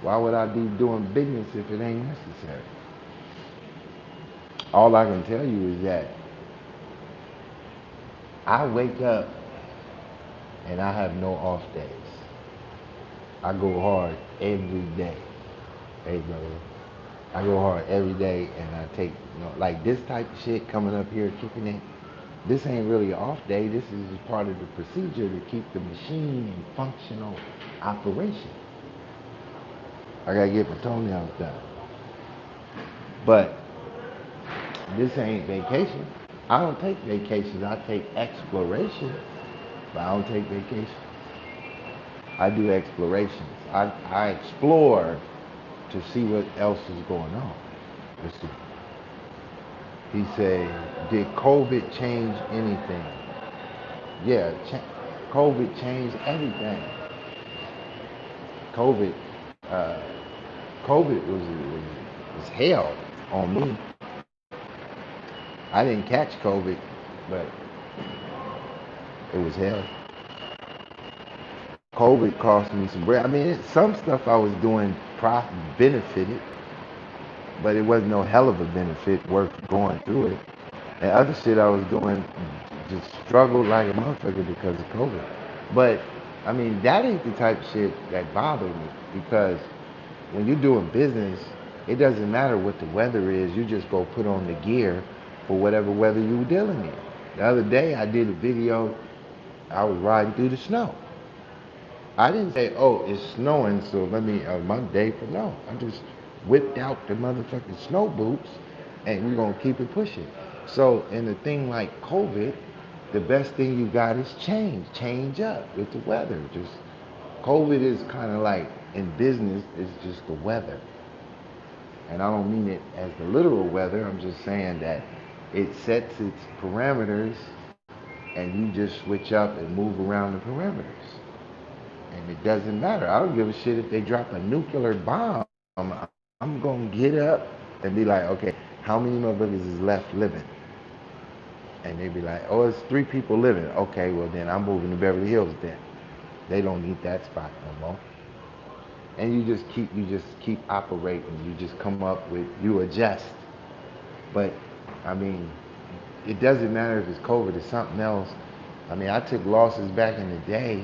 Why would I be doing business if it ain't necessary? All I can tell you is that I wake up and I have no off days. I go hard every day. Hey, brother. I go hard every day, and I take, you know, like this type of shit coming up here, kicking it. This ain't really an off day. This is just part of the procedure to keep the machine in functional operation. I gotta get my toenails done. But this ain't vacation. I don't take vacations. I take exploration, but I don't take vacations. I do explorations. I explore to see what else is going on. Let's see. He said, did COVID change anything? Yeah, COVID changed everything. COVID, uh, COVID was hell on me. I didn't catch COVID, but it was hell. COVID cost me some bread. I mean, some stuff I was doing profit benefited, but it wasn't no hell of a benefit worth going through it. And other shit I was doing just struggled like a motherfucker because of COVID. But I mean, that ain't the type of shit that bothered me, because when you're doing business, it doesn't matter what the weather is. You just go put on the gear for whatever weather you were dealing in. The other day I did a video. I was riding through the snow. I didn't say, oh, it's snowing, so let me, my day for no. I just whipped out the motherfucking snow boots, and we're gonna keep it pushing. So in a thing like COVID, the best thing you got is change. Change up with the weather. Just COVID is kind of like, in business, it's just the weather. And I don't mean it as the literal weather. I'm just saying that it sets its parameters, and you just switch up and move around the parameters. And it doesn't matter. I don't give a shit if they drop a nuclear bomb. I'm gonna get up and be like, okay, how many motherfuckers is left living? And they be like, oh, it's 3 people living. Okay, well then I'm moving to Beverly Hills then. They don't need that spot no more. And you just keep operating. You just come up with, you adjust. But I mean, it doesn't matter if it's COVID or something else. I mean, I took losses back in the day.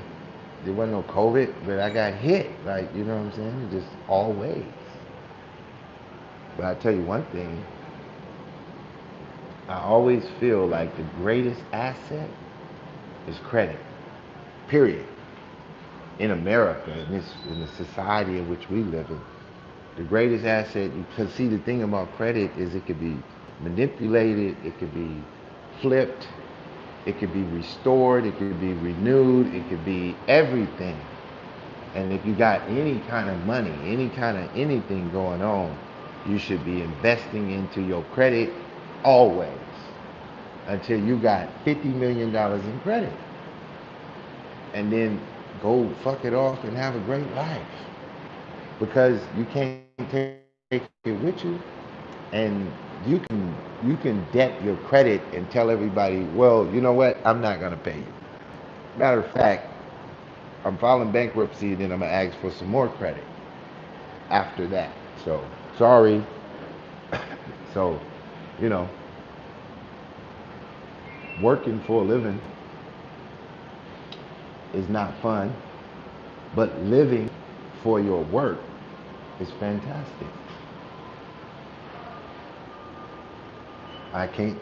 There wasn't no COVID, but I got hit. Like, you know what I'm saying? Just always. But I tell you one thing, I always feel like the greatest asset is credit. Period. In America, in the society in which we live in, the greatest asset, because see, the thing about credit is it could be manipulated, it could be flipped, it could be restored, it could be renewed, it could be everything. And if you got any kind of money, any kind of anything going on, you should be investing into your credit always until you got $50 million in credit. And then go fuck it off and have a great life. Because you can't take it with you. And you can debt your credit and tell everybody, well, you know what, I'm not gonna pay you. Matter of fact, I'm filing bankruptcy, then I'm gonna ask for some more credit after that. So Sorry. So, you know, working for a living is not fun, but living for your work is fantastic. I can't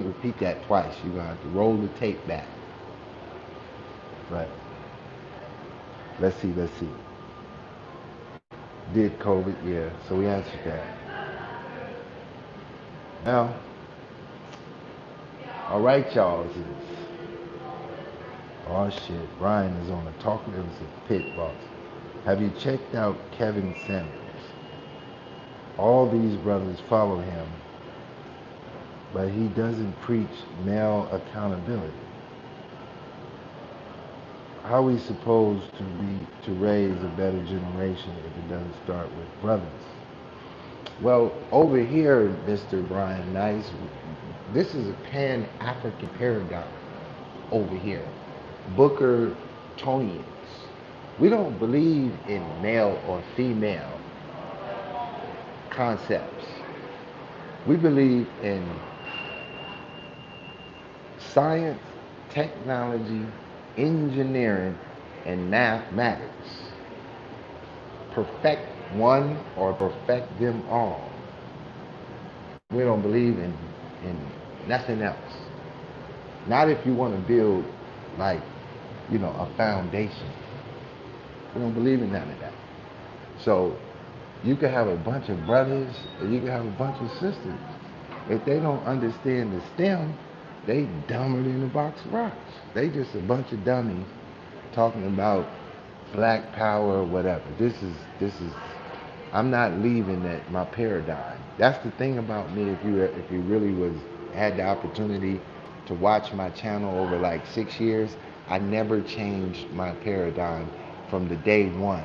repeat that twice. You're gonna have to roll the tape back. But let's see. Did COVID, yeah. So we answered that. Now, all right, y'all. Oh shit, Brian is on the talk. It was a Pitt boss. Have you checked out Kevin Samuels? All these brothers follow him, but he doesn't preach male accountability. How are we supposed to raise a better generation if it doesn't start with brothers? Well, over here, Mr. Brian Nice, this is a Pan-African paradigm over here. Booker Tonians. We don't believe in male or female concepts. We believe in science, technology, engineering, and mathematics. Perfect one or perfect them all. We don't believe in nothing else. Not if you want to build like, a foundation. We don't believe in none of that. So you can have a bunch of brothers or you can have a bunch of sisters. If they don't understand the STEM, they dumber than a box of rocks. They just a bunch of dummies talking about black power or whatever. This is I'm not leaving that my paradigm. That's the thing about me. If you really had the opportunity to watch my channel over like 6 years, I never changed my paradigm from the day one.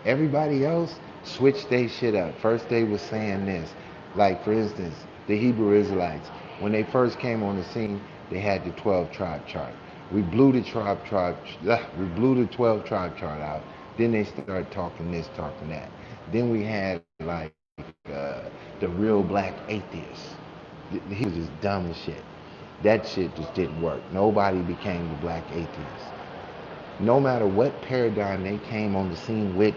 Everybody else switched their shit up. First they was saying this, like for instance, the Hebrew Israelites, when they first came on the scene, they had the 12 tribe chart. We blew the 12 tribe chart out. Then they started talking this, talking that. Then we had like the real black atheist. He was just dumb as shit. That shit just didn't work. Nobody became the black atheist. No matter what paradigm they came on the scene with,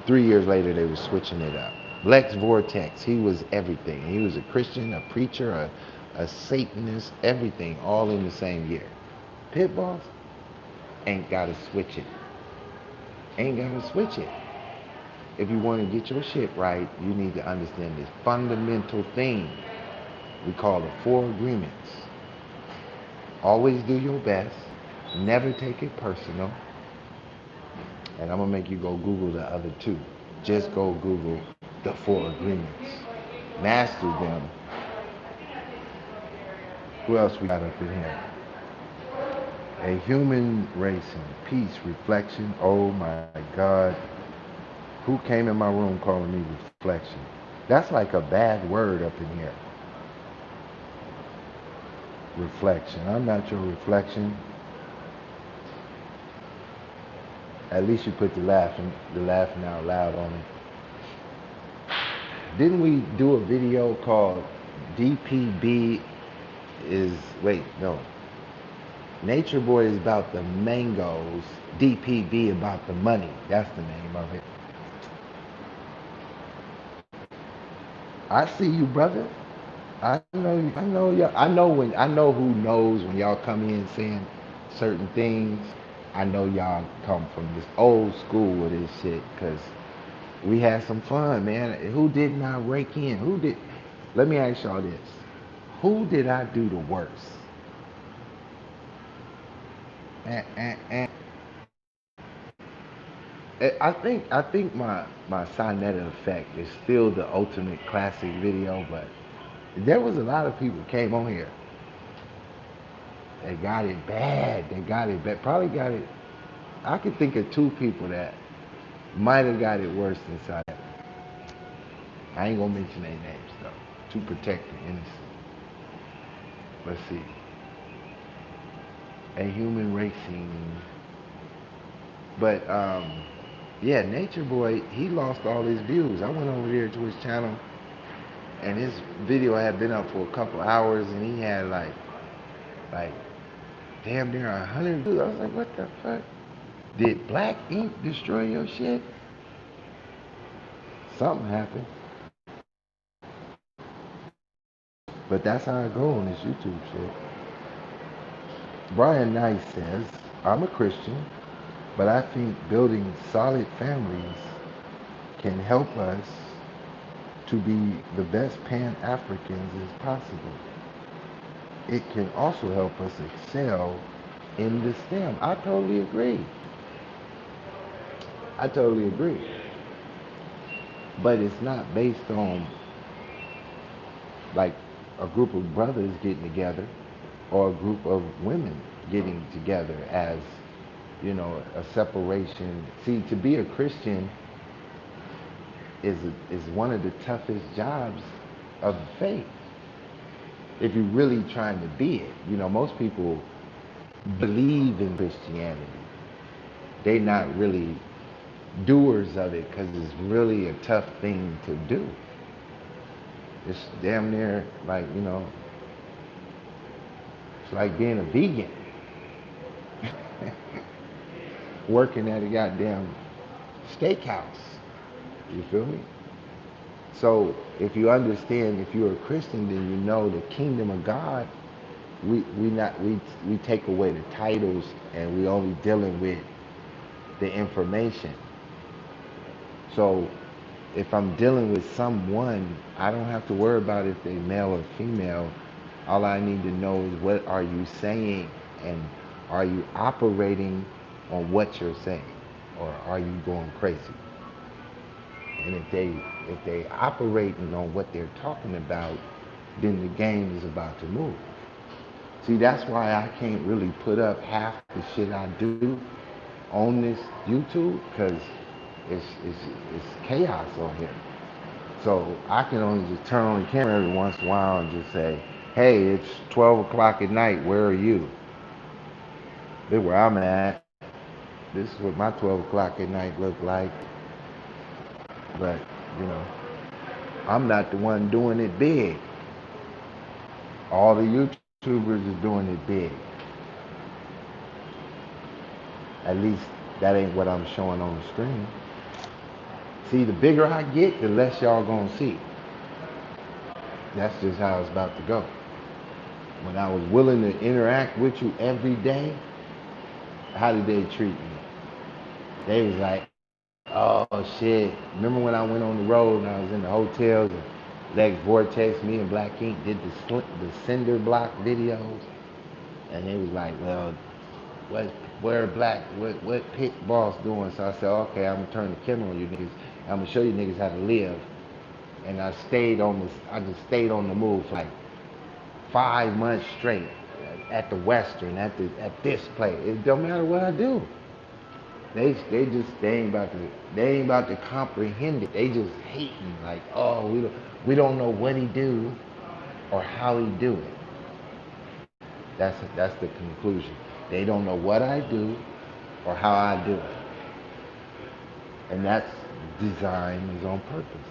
3 years later they were switching it up. Lex Vortex, he was everything. He was a Christian, a preacher, a Satanist, everything, all in the same year. Pit Boss ain't gotta switch it. Ain't gotta switch it. If you want to get your shit right, you need to understand this fundamental thing we call the 4 agreements. Always do your best. Never take it personal. And I'm going to make you go Google the other 2. Just go Google the 4 agreements. Master them. Who else we got up in here? A human racing, peace, reflection. Oh my God. Who came in my room calling me reflection? That's like a bad word up in here. Reflection. I'm not your reflection. At least you put the laughing out loud on it. Didn't we do a video called DPB is, wait, no. Nature Boy is about the mangoes, DPB about the money. That's the name of it. I see you, brother. I know y'all. I know who knows when y'all come in saying certain things. I know y'all come from this old school with this shit, cause we had some fun, man. Who did not rake in? Who did? Let me ask y'all this: who did I do the worst? And I think my Sinetta effect is still the ultimate classic video, but there was a lot of people came on here. They got it bad. They got it bad. Probably got it. I could think of 2 people that might have got it worse than Sinetta. I ain't gonna mention their names though, to protect the innocent. Let's see. A human racing, but Yeah, Nature Boy, he lost all his views. I went over there to his channel, and his video had been up for a couple hours, and he had like damn near 100 views. I was like, what the fuck? Did Black Ink destroy your shit? Something happened. But that's how I go on this YouTube shit. Brian Nice says, I'm a Christian, but I think building solid families can help us to be the best Pan-Africans as possible. It can also help us excel in the STEM. I totally agree. I totally agree. But it's not based on like a group of brothers getting together or a group of women getting together as, a separation. See, to be a Christian is one of the toughest jobs of faith. If you're really trying to be it, most people believe in Christianity. They're not really doers of it because it's really a tough thing to do. It's damn near like, it's like being a vegan. Working at a goddamn steakhouse. You feel me? So if you understand, if you're a Christian, then you know the kingdom of God. We take away the titles and we only dealing with the information. So if I'm dealing with someone, I don't have to worry about if they're male or female. All I need to know is what are you saying, and are you operating on what you're saying, or are you going crazy? And if they operating on what they're talking about, then the game is about to move. See, that's why I can't really put up half the shit I do on this YouTube, because it's chaos on here. So I can only just turn on the camera every once in a while and just say, hey, it's 12 o'clock at night, where are you? This is where I'm at. This is what my 12 o'clock at night look like. But, you know, I'm not the one doing it big. All the YouTubers is doing it big. At least that ain't what I'm showing on the screen. See, the bigger I get, the less y'all gonna see. That's just how it's about to go. When I was willing to interact with you every day, how did they treat me? They was like, oh shit. Remember when I went on the road and I was in the hotels and Lex Vortex, me and Black Ink did the cinder block videos, and they was like, well, what Pitt boss doing? So I said, okay, I'm gonna turn the camera on you niggas. I'm gonna show you niggas how to live. And I just stayed on the move for like 5 months straight at the Western, at this place. It don't matter what I do. They ain't about to comprehend it. They just hating like, oh, we don't know what he do or how he do it. That's the conclusion. They don't know what I do or how I do it. And that's design is on purpose.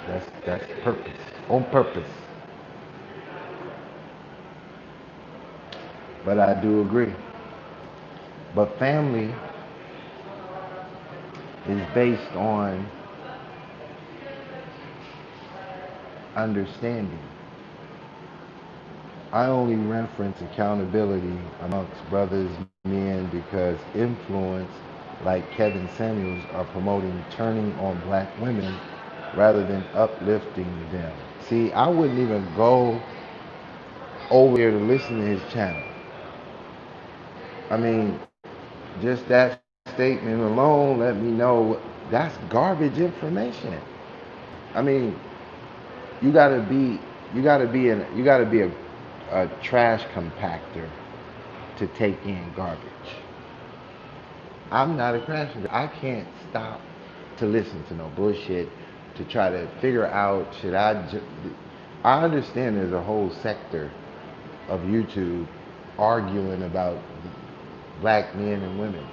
That's purpose. On purpose. But I do agree. But family is based on understanding. I only reference accountability amongst brothers, men, because influence like Kevin Samuels are promoting turning on black women rather than uplifting them. See, I wouldn't even go over there to listen to his channel. I mean, just that statement alone let me know that's garbage information. I mean, you gotta be a trash compactor to take in garbage. I'm not a trash compactor. I can't stop to listen to no bullshit to try to figure out I understand there's a whole sector of YouTube arguing about black men and women.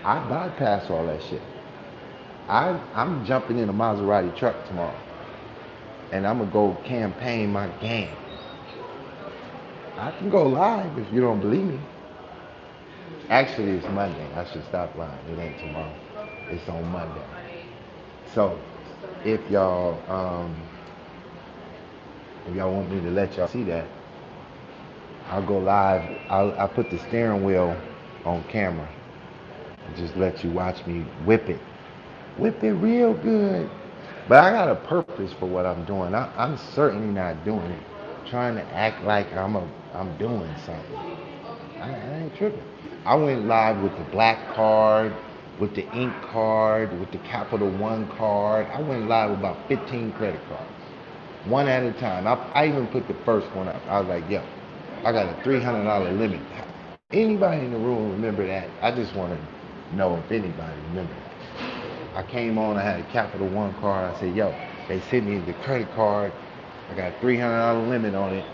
I bypass all that shit. I'm jumping in a Maserati truck tomorrow, and I'm gonna go campaign my game. I can go live if you don't believe me. Actually, it's Monday. I should stop lying. It ain't tomorrow. It's on Monday. So, if y'all want me to let y'all see that, I'll go live. I'll put the steering wheel on camera and just let you watch me whip it real good. But I got a purpose for what I'm doing. I'm certainly not doing it trying to act like I'm doing something. I ain't tripping. I went live with the black card, with the ink card, with the Capital One card. I went live with about 15 credit cards, one at a time. I even put the first one up. I was like, yo, I got a $300 limit. Anybody in the room remember that? I just want to know if anybody remember that. I came on, I had a Capital One card. I said, yo, they sent me the credit card. I got a $300 limit on it.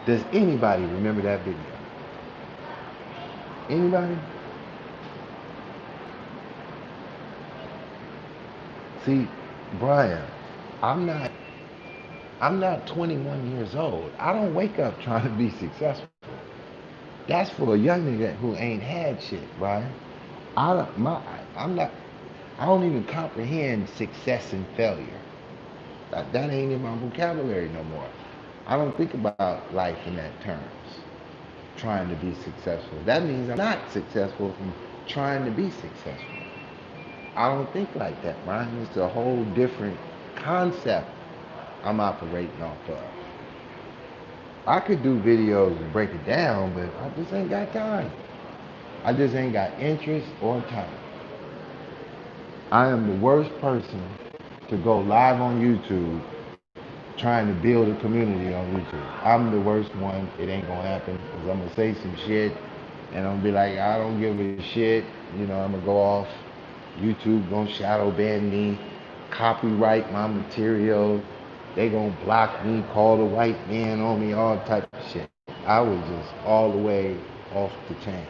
Does anybody remember that video? Anybody? See, Brian, I'm not I'm not 21 years old. I don't wake up trying to be successful. That's for a young nigga who ain't had shit, Brian. I don't, my, I'm not. I don't even comprehend success and failure. That ain't in my vocabulary no more. I don't think about life in that terms. Trying to be successful. That means I'm not successful if I'm trying to be successful. I don't think like that, Brian. It's a whole different concept I'm operating off of. I could do videos and break it down, but I just ain't got time. I just ain't got interest or time. I am the worst person to go live on YouTube trying to build a community on YouTube. I'm the worst one. It ain't gonna happen because I'm gonna say some shit and I'm gonna be like, I don't give a shit. You know, I'm gonna go off. YouTube gonna shadow ban me, copyright my material. They gonna block me, call the white man on me, all type of shit. I was just all the way off the chain.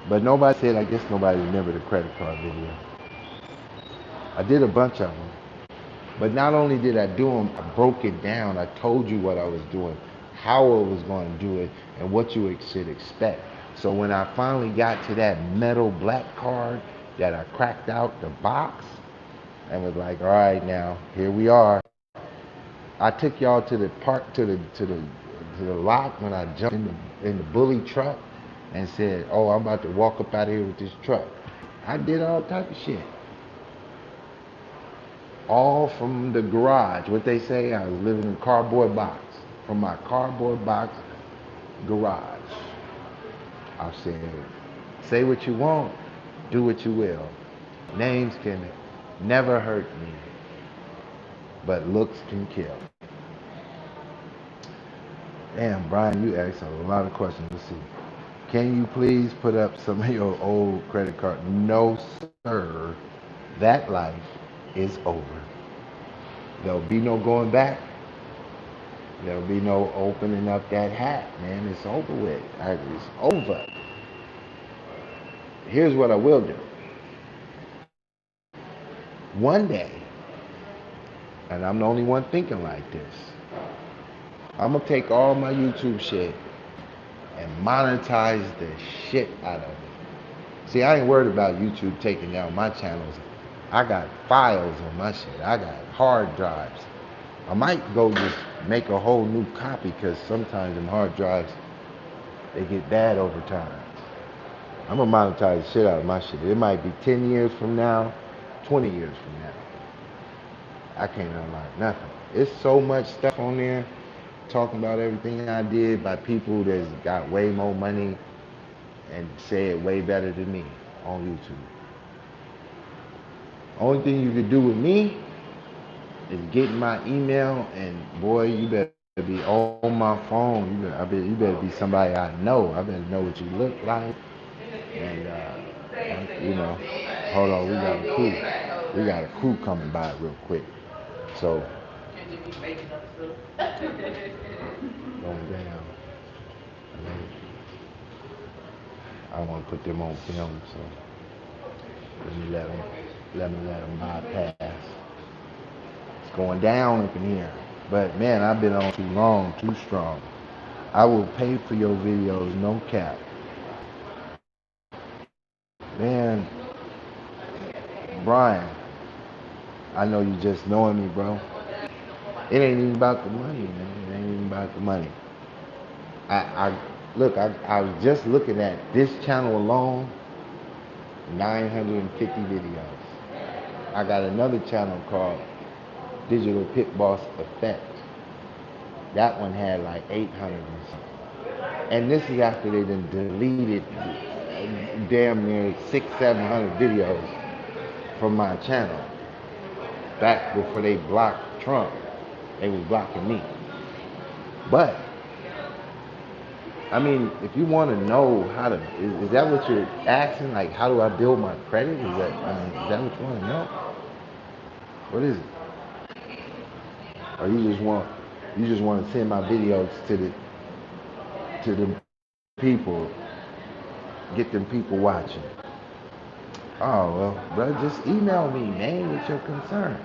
But nobody said, I guess nobody remembered the credit card video. I did a bunch of them. But not only did I do them, I broke it down. I told you what I was doing, how I was going to do it, and what you should expect. So when I finally got to that metal black card that I cracked out the box and was like, all right, now here we are. I took y'all to the park, to the lot when I jumped in the bully truck and said, oh, I'm about to walk up out of here with this truck. I did all type of shit. All from the garage. What they say, I was living in a cardboard box. From my cardboard box garage. I said, say what you want, do what you will. Names can never hurt me, but looks can kill. Damn, Brian, you asked a lot of questions. Let's see. Can you please put up some of your old credit card? No, sir. That life is over. There'll be no going back. There'll be no opening up that hat, man. It's over with. It's over. Here's what I will do. One day, and I'm the only one thinking like this, I'm gonna take all my YouTube shit and monetize the shit out of it. See, I ain't worried about YouTube taking down my channels. I got files on my shit. I got hard drives. I might go just make a whole new copy because sometimes them hard drives, they get bad over time. I'm gonna monetize the shit out of my shit. It might be 10 years from now, 20 years from now. I can't unlock nothing. It's so much stuff on there talking about everything I did by people that's got way more money and say it way better than me on YouTube. Only thing you could do with me is get my email and boy, you better be on my phone. You better be somebody I know. I better know what you look like. And, you know, hold on, we got a crew. We got a crew coming by real quick. So, going down. I don't want to put them on film, so let me let them bypass. It's going down up in here. But man, I've been on too long, too strong. I will pay for your videos, no cap. Man, Brian, I know you just knowing me, bro. It ain't even about the money, man. It ain't even about the money. I look, I was just looking at this channel alone, 950 videos. I got another channel called Digital Pit Boss Effect. That one had like 800 and something. And this is after they done deleted damn near 600-700 videos from my channel. Back before they blocked Trump, they was blocking me. But I mean, if you want to know how to, is that what you're asking? Like, how do I build my credit? Is that what you want to know? What is it? Or you just want to send my videos to the people, get them people watching. Oh well, bro, just email me, man, with your concern.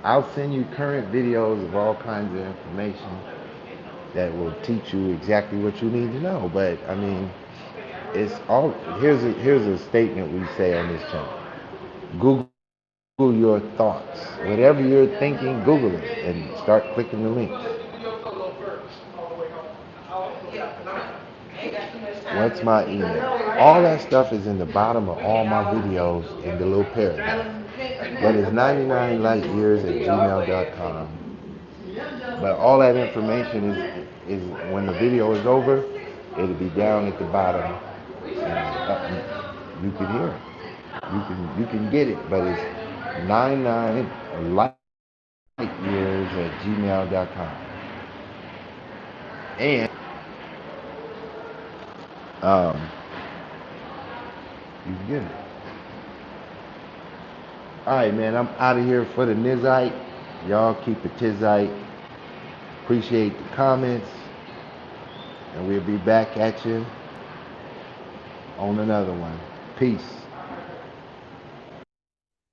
I'll send you current videos of all kinds of information that will teach you exactly what you need to know. But I mean, it's all here's a statement we say on this channel. Google your thoughts. Whatever you're thinking, Google it and start clicking the links. What's my email? All that stuff is in the bottom of all my videos in the little paragraph. But it's 99lightyears@gmail.com. But all that information is when the video is over, it'll be down at the bottom. And you can hear it. You can get it, but it's 99lightyears@gmail.com. And um, you can get it. All right, man. I'm out of here for the Nizite. Y'all keep it Tizite. Appreciate the comments, and we'll be back at you on another one. Peace.